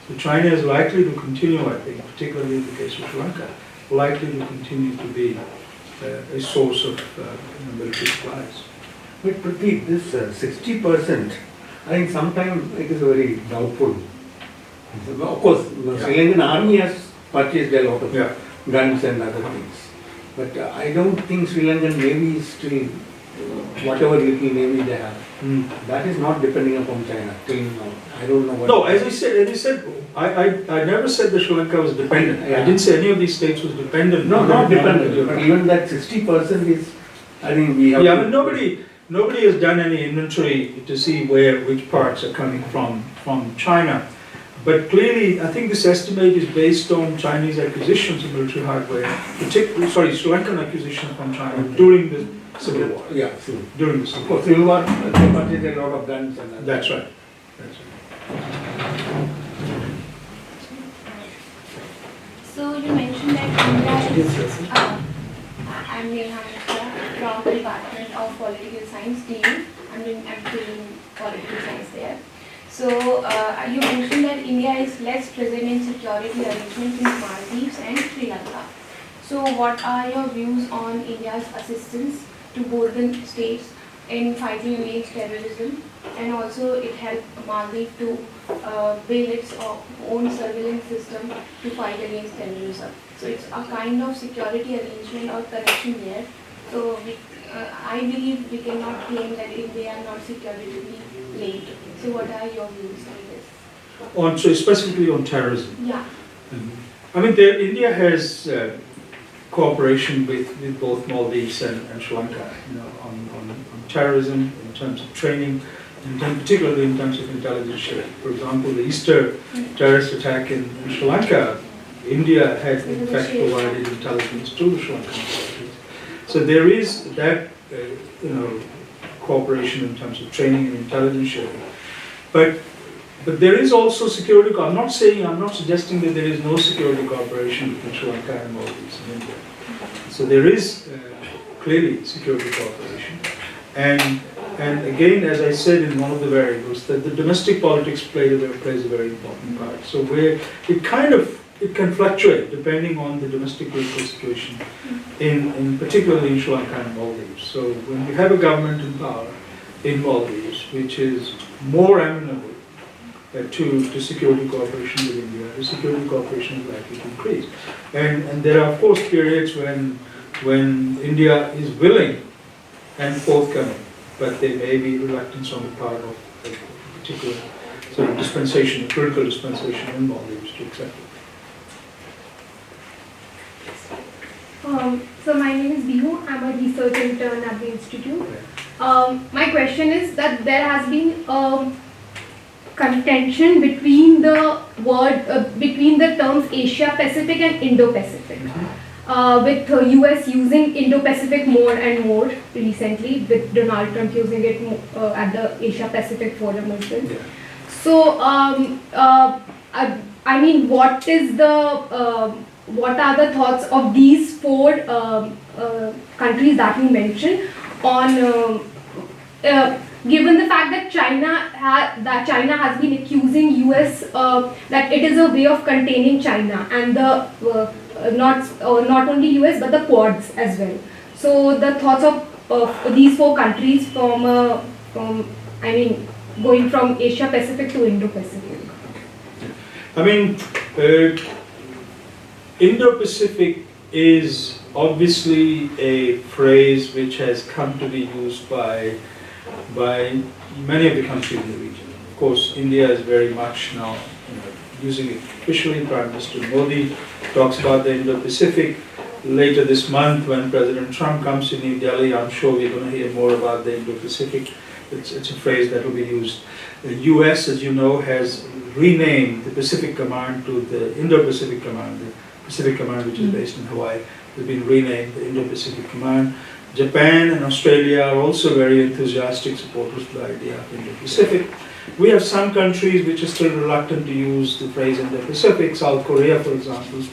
So China is likely to continue, I think, particularly in the case of Sri Lanka, likely to continue to be a source of military supplies. But Pratik, this 60%, I think sometimes it is very doubtful. Of course, the Sri Lankan army has purchased a lot of guns and other things. But I don't think Sri Lankan navy is still, whatever little navy they have, that is not depending upon China till now. I don't know what. No, as I said, I never said that Sri Lanka was dependent. Yeah. I didn't say any of these states was dependent. No, not dependent. But even that 60% is, I think we have. Yeah, but nobody has done any inventory to see which parts are coming from China. But clearly, I think this estimate is based on Chinese acquisitions of military hardware, particularly, Sri Lankan acquisitions from China during the Civil War. Yeah, sure. During the Of Civil course, War. Civil War, they purchased a lot of guns and other. That's right. That's right. So you mentioned that India is, I'm Neha from the Department of Political Science team. I'm doing political science there. So you mentioned that India is less present in security arrangements in Maldives and Sri Lanka. So what are your views on India's assistance to both the states in fighting against terrorism, and also it helped Maldives to build its own surveillance system to fight against terrorism. So it's a kind of security arrangement or connection there. So I believe we cannot claim that they are not security linked. So what are your views on this? So specifically on terrorism. Yeah. I mean, India has cooperation with both Maldives and Sri Lanka, on terrorism, in terms of training, and particularly in terms of intelligence sharing. For example, the Easter terrorist attack in Sri Lanka, India had in fact provided intelligence to the Sri Lankan authorities. So there is that, cooperation in terms of training and intelligence sharing. But there is also security. I'm not suggesting that there is no security cooperation between Sri Lanka and Maldives and India. So there is clearly security cooperation. And again, as I said in one of the variables, that the domestic politics plays a very important part. So where it can fluctuate depending on the domestic political situation, in particularly in Sri Lanka and Maldives. So when you have a government in power in Maldives, which is more amenable to security cooperation with India, the security cooperation is likely to increase. And there are of course periods when India is willing and forthcoming, but there may be reluctance on the part of a particular sort of dispensation, political dispensation in Maldives to accept it. So my name is Bihu. I'm a research intern at the institute. My question is that there has been contention between the terms Asia Pacific and Indo-Pacific, with US using Indo-Pacific more and more recently, with Donald Trump using it at the Asia Pacific Forum as well. Yeah. So I mean, what are the thoughts of these four countries that you mentioned on given the fact that China has been accusing US that it is a way of containing China, and the not only US but the Quads as well. So the thoughts of these four countries from going from Asia Pacific to Indo-Pacific. I mean, Indo-Pacific is obviously a phrase which has come to be used by many of the countries in the region. Of course, India is very much now using it officially. Prime Minister Modi talks about the Indo-Pacific. Later this month, when President Trump comes to New Delhi, I'm sure we're going to hear more about the Indo-Pacific. It's a phrase that will be used. The US, as you know, has renamed the Pacific Command to the Indo-Pacific Command. The Pacific Command, which is based in Hawaii, has been renamed the Indo-Pacific Command. Japan and Australia are also very enthusiastic supporters of the idea of Indo-Pacific. We have some countries which are still reluctant to use the phrase Indo-Pacific. South Korea, for example,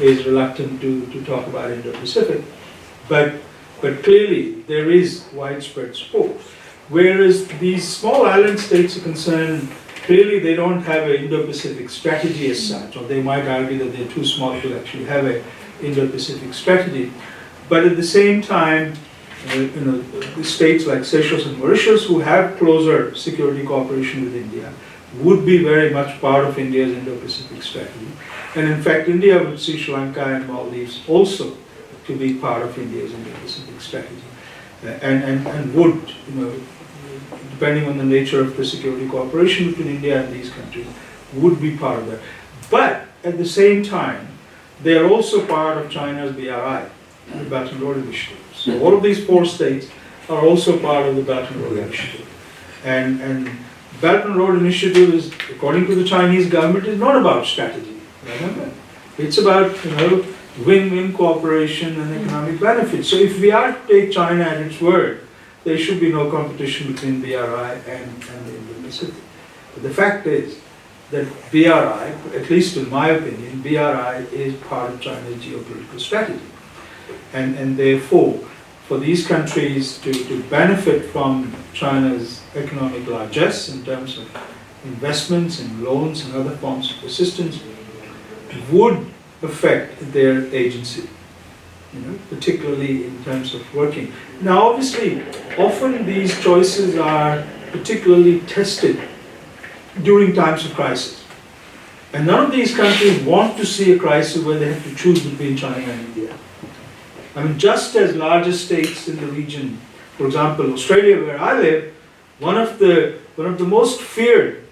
is reluctant to talk about Indo-Pacific. But clearly there is widespread support. Whereas these small island states are concerned, clearly they don't have an Indo-Pacific strategy as such, or they might argue that they're too small to actually have an Indo-Pacific strategy. But at the same time, the states like Seychelles and Mauritius, who have closer security cooperation with India, would be very much part of India's Indo-Pacific strategy. And in fact, India would see Sri Lanka and Maldives also to be part of India's Indo-Pacific strategy. And would, depending on the nature of the security cooperation between India and these countries, would be part of that. But at the same time, they are also part of China's BRI, the Belt and Road Initiative. So all of these 4 states are also part of the Belt and Road Initiative. And Belt and Road Initiative is, according to the Chinese government, is not about strategy. Remember? It's about win-win cooperation and economic benefits. So if we are to take China at its word, there should be no competition between BRI and the Indo-Pacific. But the fact is that BRI, at least in my opinion, BRI is part of China's geopolitical strategy. And therefore, for these countries to benefit from China's economic largesse in terms of investments and loans and other forms of assistance would affect their agency, particularly in terms of working. Now obviously, often these choices are particularly tested during times of crisis. And none of these countries want to see a crisis where they have to choose between China and India. I mean, just as larger states in the region, for example, Australia, where I live, one of the most feared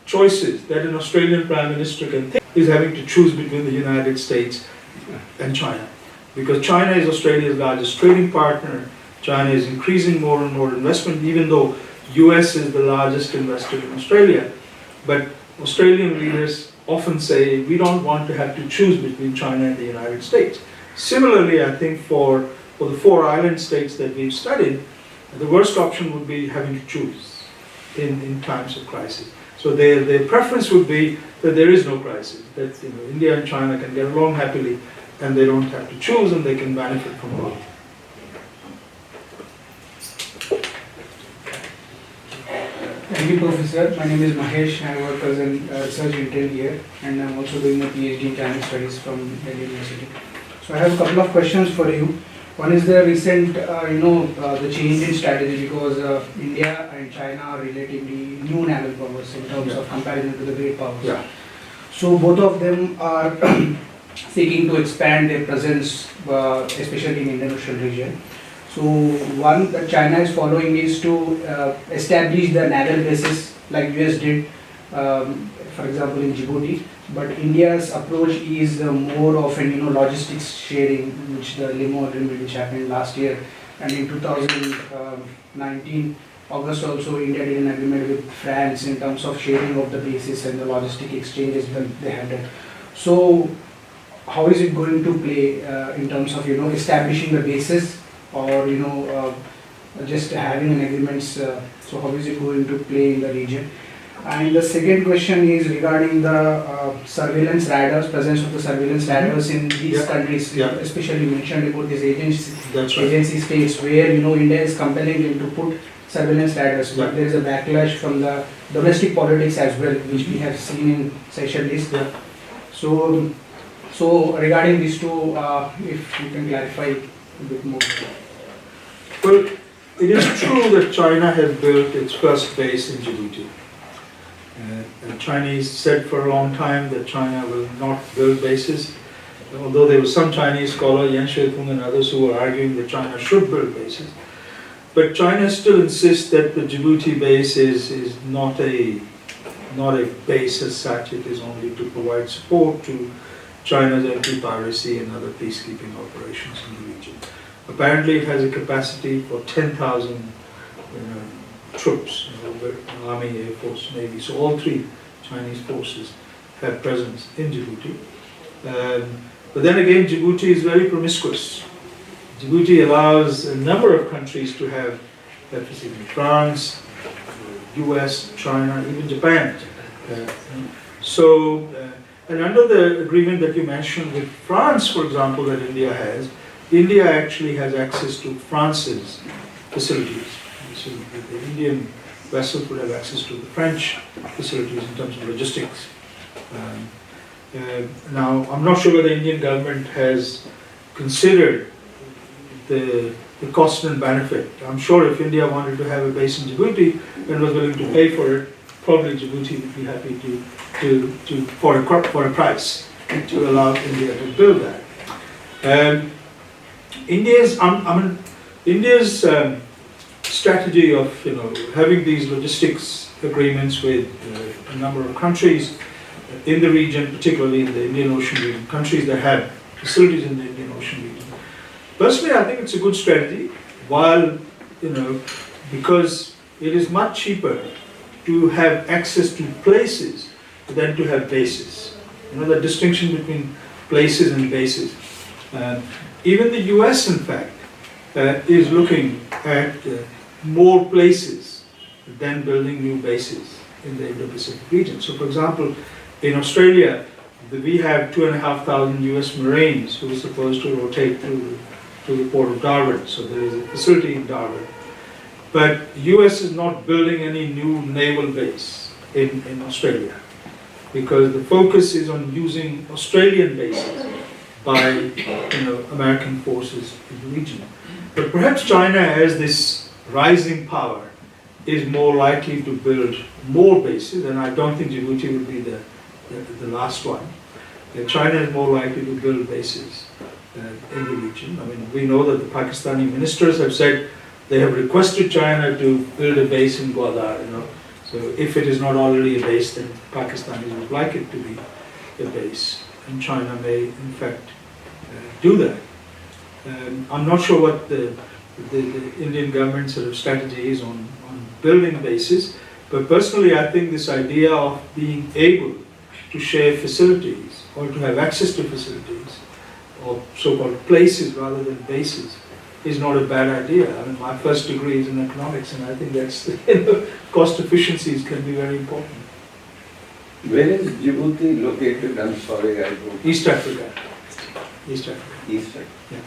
choices that an Australian Prime Minister can think is having to choose between the United States and China. Because China is Australia's largest trading partner, China is increasing more and more investment, even though US is the largest investor in Australia. But Australian leaders often say, we don't want to have to choose between China and the United States. Similarly, I think for the 4 island states that we've studied, the worst option would be having to choose in times of crisis. So their preference would be that there is no crisis, that India and China can get along happily and they don't have to choose and they can benefit from both. Thank you, Professor. My name is Mahesh. I work as a research intern here, and I'm also doing a PhD in Chinese studies from Delhi University. So I have a couple of questions for you. One is the recent, the change in strategy, because India and China are relatively new naval powers in terms of comparison to the great powers. Yeah. So both of them are seeking to expand their presence, especially in Indian Ocean region. So one that China is following is to establish the naval bases like US did, for example in Djibouti. But India's approach is more of an logistics sharing, which the Limo agreement which happened last year, and in 2019 August also India did an agreement with France in terms of sharing of the bases and the logistic exchanges that they had. So how is it going to play in terms of establishing the bases, or just having an agreements? So how is it going to play in the region? And the second question is regarding the surveillance radars, presence of the surveillance radars in these countries, especially mentioned about these agency states where India is compelling them to put surveillance radars, but there is a backlash from the domestic politics as well, which we have seen in Seychelles. So regarding these two, if you can clarify a bit more. Well, it is true that China has built its first base in Djibouti. The Chinese said for a long time that China will not build bases. although there was some Chinese scholar, Yan Shuitung and others, who were arguing that China should build bases. But China still insists that the Djibouti base is not a base as such. It is only to provide support to China's anti-piracy and other peacekeeping operations in the region. Apparently, it has a capacity for 10,000 troops, Army, Air Force, Navy. So all three Chinese forces have presence in Djibouti. But then again, Djibouti is very promiscuous. Djibouti allows a number of countries to have that facility. France, US, China, even Japan. And under the agreement that you mentioned with France, for example, that India has, India actually has access to France's facilities. So the Indian vessels would have access to the French facilities in terms of logistics. Now, I'm not sure whether the Indian government has considered the cost and benefit. I'm sure if India wanted to have a base in Djibouti and was willing to pay for it, probably Djibouti would be happy for a price to allow India to build that. India's strategy of having these logistics agreements with a number of countries in the region, particularly in the Indian Ocean region, countries that have facilities in the Indian Ocean region. Personally, I think it's a good strategy, while, because it is much cheaper to have access to places than to have bases. The distinction between places and bases. Even the US, in fact, is looking at more places than building new bases in the Indo-Pacific region. So, for example, in Australia, we have 2,500 US Marines who are supposed to rotate to the port of Darwin. So there is a facility in Darwin. But US is not building any new naval base in Australia, because the focus is on using Australian bases by American forces in the region. But perhaps China, as this rising power, is more likely to build more bases, and I don't think Djibouti will be the last one. China is more likely to build bases in the region. We know that the Pakistani ministers have said they have requested China to build a base in Gwadar. So if it is not already a base, then Pakistanis would like it to be a base, and China may, in fact, do that. I'm not sure what the Indian government sort of strategy is on building bases, but personally, I think this idea of being able to share facilities or to have access to facilities, or so-called places rather than bases, is not a bad idea. My first degree is in economics, and I think that's cost efficiencies can be very important. Where is Djibouti located? I'm sorry, I don't. East Africa. East Africa. East Africa. Yeah.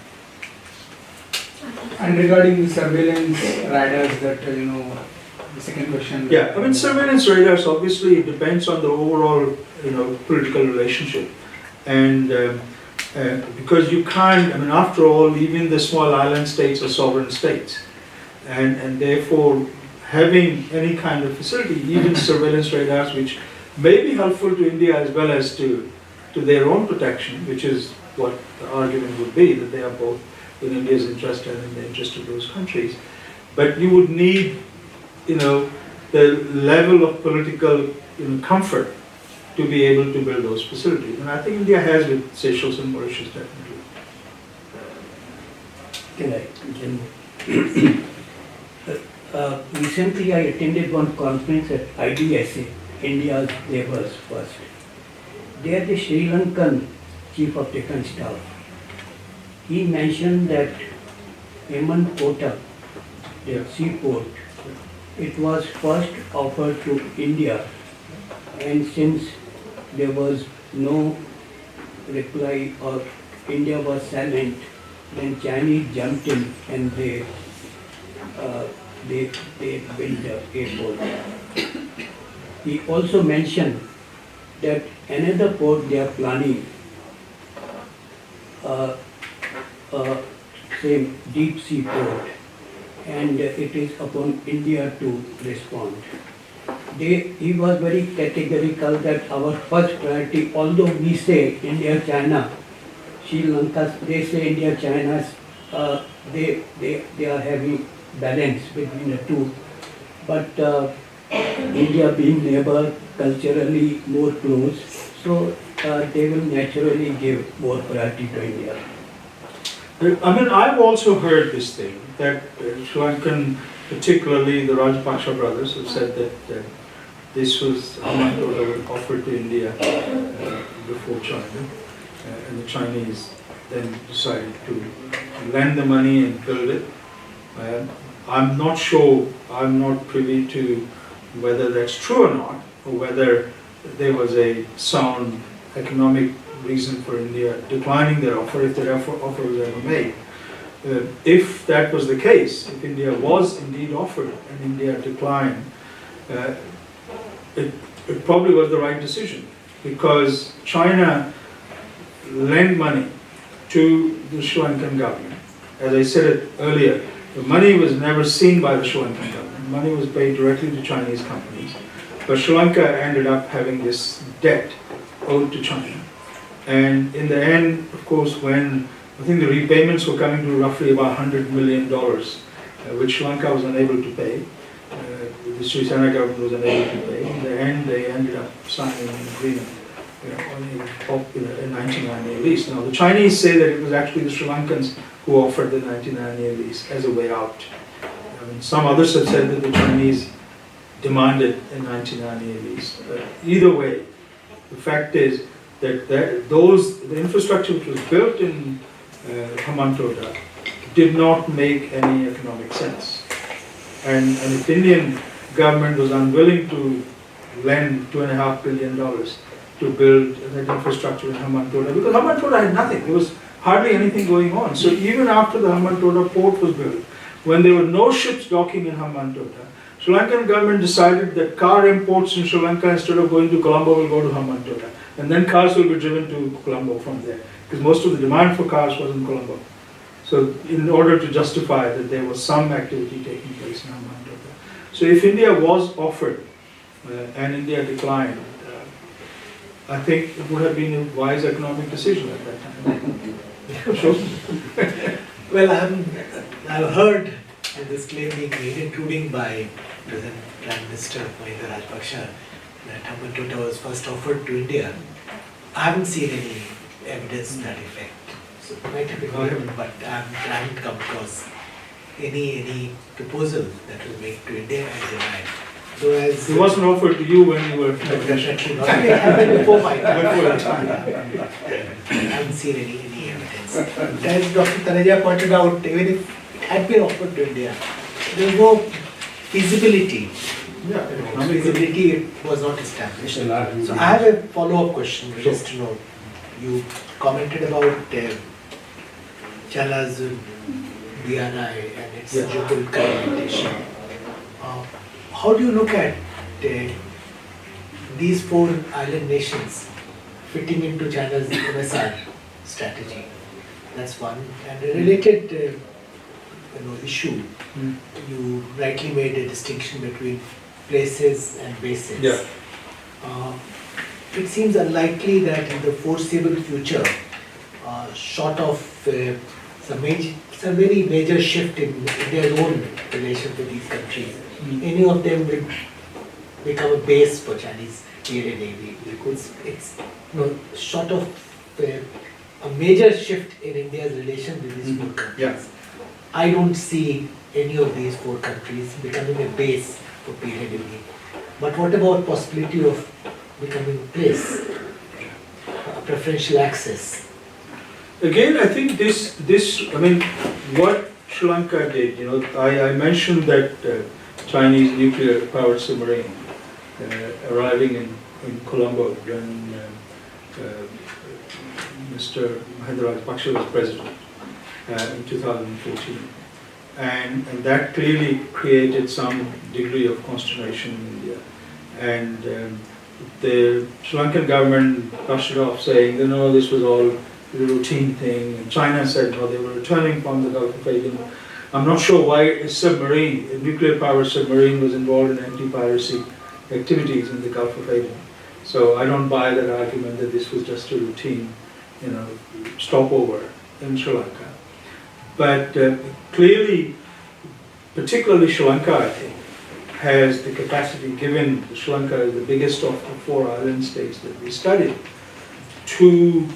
And regarding the surveillance radars, that the second question. Yeah, surveillance radars, obviously it depends on the overall political relationship, and because you can't, after all, even the small island states are sovereign states, and therefore having any kind of facility, even surveillance radars, which may be helpful to India as well as to their own protection, which is what the argument would be, that they are both in India's interest and in the interest of those countries. But you would need, the level of political comfort to be able to build those facilities. And I think India has with Seychelles and Mauritius, definitely. Recently I attended one conference at IDSA, India's Labour's First. There the Sri Lankan Chief of Defence Staff, he mentioned that Kota, the seaport, it was first offered to India, and since there was no reply or India was silent, then Chinese jumped in and they built the airport. He also mentioned that another port they are planning, same deep sea port, and it is upon India to respond. He was very categorical that our first priority, although we say India, China, Sri Lanka, they say India, China, they are having balance between the two. But India being neighbor, culturally more close, so they will naturally give more priority to India. I mean, I've also heard this thing, that Sri Lankan, particularly the Rajapaksa brothers, have said that this was Hambantota was offered to India before China, and the Chinese then decided to lend the money and build it. I'm not sure, I'm not privy to whether that's true or not, or whether there was a sound economic reason for India declining their offer, if their offer was ever made. If that was the case, if India was indeed offered and India declined, it probably was the right decision, because China lent money to the Sri Lankan government. As I said it earlier, the money was never seen by the Sri Lankan government. Money was paid directly to Chinese companies. But Sri Lanka ended up having this debt owed to China. And in the end, of course, when I think the repayments were coming to roughly about $100 million, which Sri Lanka was unable to pay, the Sri Lanka government was unable to pay. In the end, they ended up signing an agreement, a 99-year lease. Now, the Chinese say that it was actually the Sri Lankans who offered the 99-year lease as a way out. I mean, some others have said that the Chinese demanded a 99-year lease. Either way, the fact is that the infrastructure which was built in Hambantota did not make any economic sense. And if Indian government was unwilling to lend $2.5 billion to build that infrastructure in Hambantota, because Hambantota had nothing, there was hardly anything going on. So even after the Hambantota port was built, when there were no ships docking in Hambantota, Sri Lankan government decided that car imports in Sri Lanka, instead of going to Colombo, will go to Hambantota. And then cars will be driven to Colombo from there, because most of the demand for cars was in Colombo. So in order to justify that there was some activity taking place in Hambantota. So if India was offered and India declined, I think it would have been a wise economic decision at that time. Sure. Well, I've heard this claim being made, including by President Prime Minister Mahinda Rajapaksa, that Hambantota was first offered to India. I haven't seen any evidence to that effect. So it might have been given, but I haven't come across any proposal that was made to India and denied. So as It wasn't offered to you when you were definitely not. It happened before my time. I haven't seen any evidence. As Dr. Taneja pointed out, even if it had been offered to India, there was no feasibility. Feasibility it was not established. So I have a follow-up question, just to know. You commented about Chala's BRI and its geopolitical orientation. How do you look at these four island nations fitting into China's MSR strategy? That's one. And a related issue, you rightly made a distinction between places and bases. Yeah. It seems unlikely that in the foreseeable future, short of some very major shift in their own relation to these countries, any of them will become a base for Chinese Air and Navy. Because it's short of a major shift in India's relation with these four countries. Yeah. I don't see any of these four countries becoming a base for Air and Navy. But what about possibility of becoming a place, a preferential access? Again, I think what Sri Lanka did, I mentioned that Chinese nuclear powered submarine arriving in Colombo when Mr. Mahinda Rajapaksa was president in 2014. And that clearly created some degree of consternation in India. And the Sri Lankan government brushed it off, saying, this was all a routine thing. And China said, no, they were returning from the Gulf of Aden. I'm not sure why a nuclear-powered submarine was involved in anti-piracy activities in the Gulf of Aden. So I don't buy that argument that this was just a routine stopover in Sri Lanka. But clearly, particularly Sri Lanka, I think, has the capacity, given Sri Lanka is the biggest of the 4 island states that we studied, to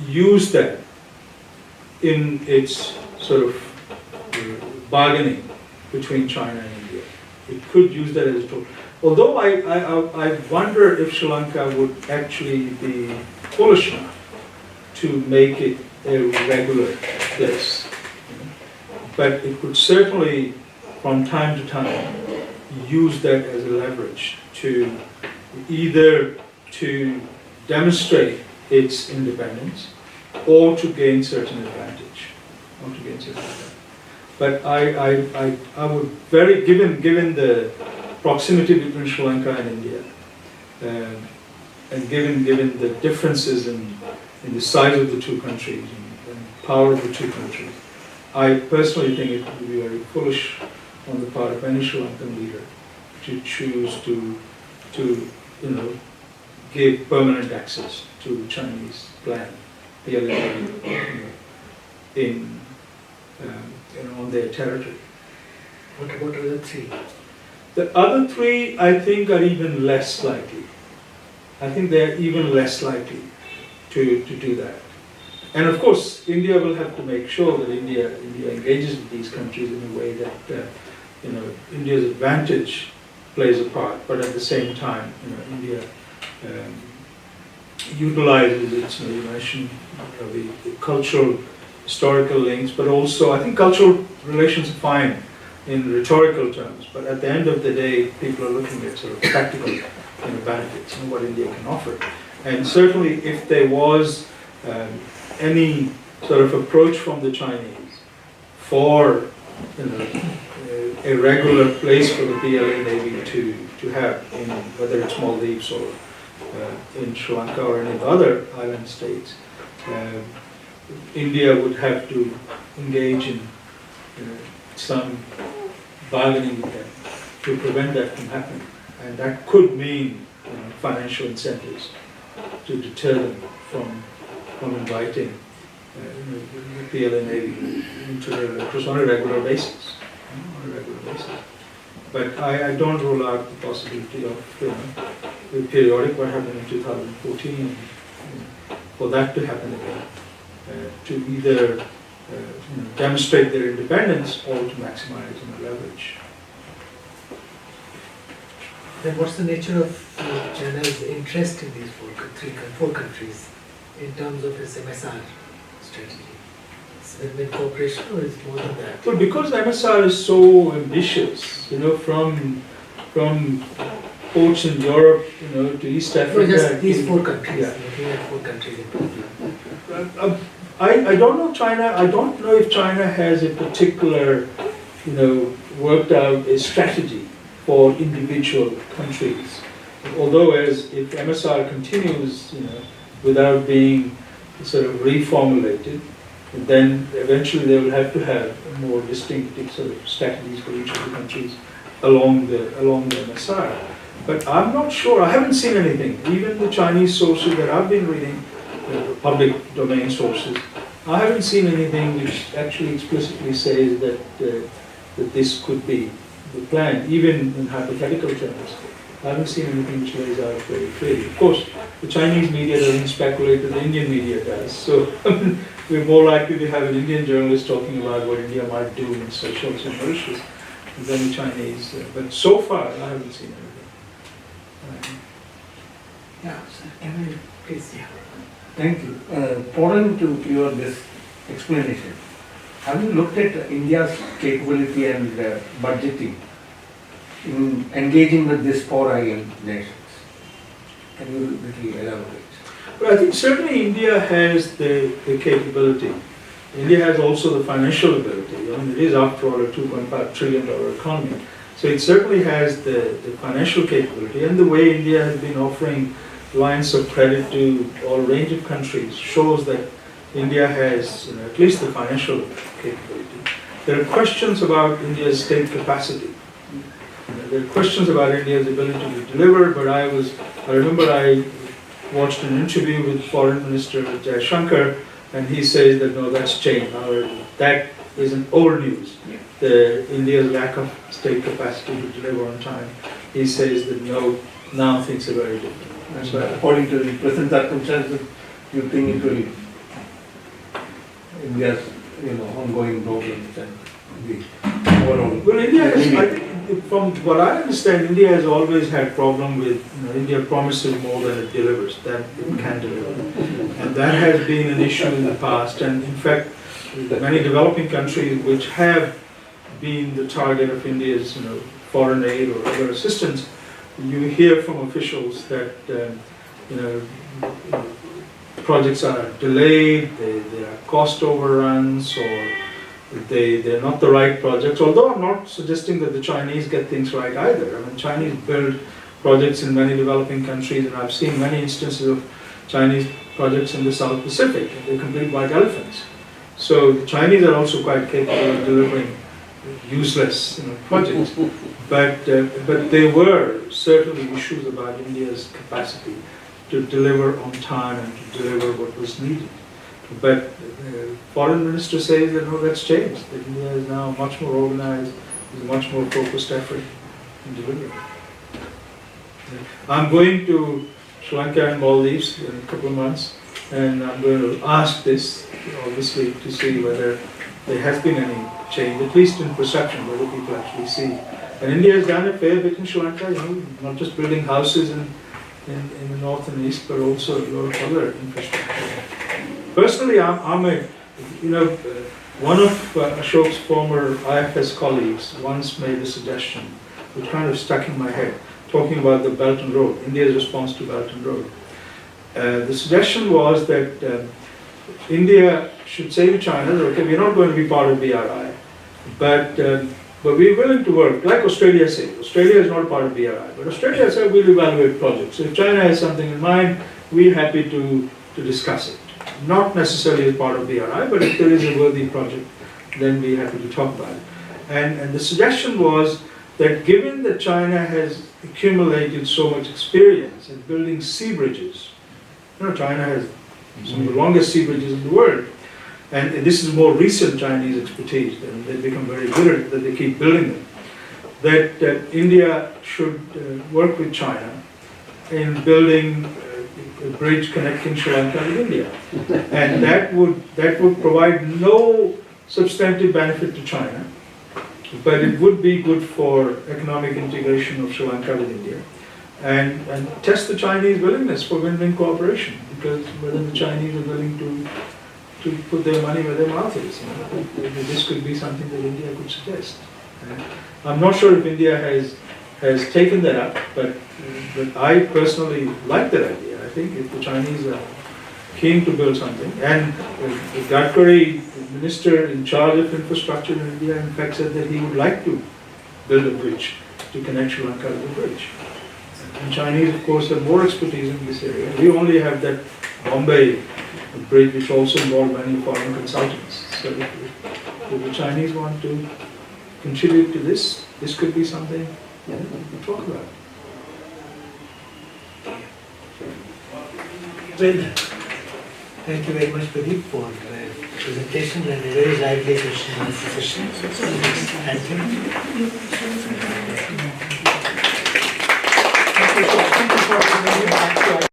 use that in its sort of bargaining between China and India. It could use that as a tool. Although I wonder if Sri Lanka would actually be foolish enough to make it a regular place. But it could certainly, from time to time, use that as a leverage to either to demonstrate its independence or to gain certain advantage. But I would given the proximity between Sri Lanka and India, and given the differences in the size of the two countries and power of the two countries, I personally think it would be very foolish on the part of any Sri Lankan leader to choose to give permanent access to the Chinese plan, on their territory. What about other 3? The other 3, I think, are even less likely. I think they are even less likely to do that. And of course, India will have to make sure that India engages with these countries in a way that India's advantage plays a part, but at the same time, India utilizes its, you mentioned the cultural, historical links, but also I think cultural relations are fine in rhetorical terms, but at the end of the day, people are looking at sort of practical benefits and what India can offer. And certainly, if there was any sort of approach from the Chinese for a regular place for the PLA Navy to have, in whether it's Maldives or in Sri Lanka or any of the other island states, India would have to engage in some bargaining with them to prevent that from happening. And that could mean financial incentives to deter them from inviting the PLA Navy into their electors on a regular basis. But I don't rule out the possibility of the periodic, what happened in 2014, for that to happen again, to either demonstrate their independence or to maximize leverage. Then what's the nature of China's interest in these four countries in terms of its MSR strategy? Is it win-win cooperation or is it more than that? Well, because MSR is so ambitious, from ports in Europe, to East Africa. No, just these 4 countries. Yeah. Looking at 4 countries in particular. I don't know China. I don't know if China has a particular, worked out a strategy for individual countries. Although, if MSR continues, without being sort of reformulated, then eventually they will have to have more distinctive sort of strategies for each of the countries along the MSR. But I'm not sure. I haven't seen anything. Even the Chinese sources that I've been reading, public domain sources, I haven't seen anything which actually explicitly says that this could be the plan, even in hypothetical terms. I haven't seen anything which lays out very clearly. Of course, the Chinese media doesn't speculate that the Indian media does. So we're more likely to have an Indian journalist talking about what India might do in Seychelles and Mauritius than the Chinese. But so far, I haven't seen anything. Yeah, sir. Can I please? Yeah. Thank you. Following to your this explanation, have you looked at India's capability and budgeting in engaging with these 4 island nations? Can you little elaborate? But I think certainly India has the capability. India has also the financial ability. It is, after all, a $2.5 trillion economy. So it certainly has the financial capability, and the way India has been offering lines of credit to all range of countries shows that India has at least the financial capability. There are questions about India's state capacity. There are questions about India's ability to deliver, but I remember I watched an interview with Foreign Minister Jai Shankar, and he says that no, that's changed. Now, that is an old news. India's lack of state capacity to deliver on time. He says that no, now things are very different. And according to the present circumstances, you think it will, India's, ongoing problems and the overall. Well, India is, I think, from what I understand, India has always had problem with, India promises more than it delivers, than it can deliver. And that has been an issue in the past, and in fact, many developing countries which have been the target of India's, foreign aid or other assistance, you hear from officials that, projects are delayed, there are cost overruns, or they're not the right projects, although I'm not suggesting that the Chinese get things right either. I mean, Chinese build projects in many developing countries, and I've seen many instances of Chinese projects in the South Pacific, and they're complete white elephants. So the Chinese are also quite capable of delivering useless projects, but there were certainly issues about India's capacity to deliver on time and to deliver what was needed. But the foreign minister says that no, that's changed. That India is now much more organized, with a much more focused effort in delivering. I'm going to Sri Lanka and Maldives in a couple of months, and I'm going to ask this, obviously, to see whether there has been any change, at least in perception, whether people actually see. And India has done a fair bit in Sri Lanka, not just building houses in the north and east, but also a lot of other infrastructure. Personally, one of Ashok's former IFS colleagues once made a suggestion, which kind of stuck in my head, talking about the Belt and Road, India's response to Belt and Road. The suggestion was that India should say to China, okay, we're not going to be part of BRI, but we're willing to work, like Australia said. Australia is not part of BRI, but Australia said we'll evaluate projects. So if China has something in mind, we're happy to discuss it. Not necessarily as part of BRI, but if there is a worthy project, then we're happy to talk about it. And the suggestion was that given that China has accumulated so much experience in building sea bridges, China has some of the longest sea bridges in the world, and this is more recent Chinese expertise, and they've become very good at it, that they keep building them, that India should work with China in building a bridge connecting Sri Lanka with India. And that would provide no substantive benefit to China, but it would be good for economic integration of Sri Lanka with India, and test the Chinese willingness for win-win cooperation, because whether the Chinese are willing to put their money where their mouth is. This could be something that India could suggest. I'm not sure if India has taken that up, but I personally like that idea. I think if the Chinese are keen to build something, and Gadkari, the minister in charge of infrastructure in India, in fact said that he would like to build a bridge to connect Sri Lanka with the bridge. And Chinese, of course, have more expertise in this area. We only have that Bombay bridge, which also involved many foreign consultants. So if the Chinese want to contribute to this could be something we talk about. Well, thank you very much, Pradeep, for the presentation and a very lively question and answer session. Thank you.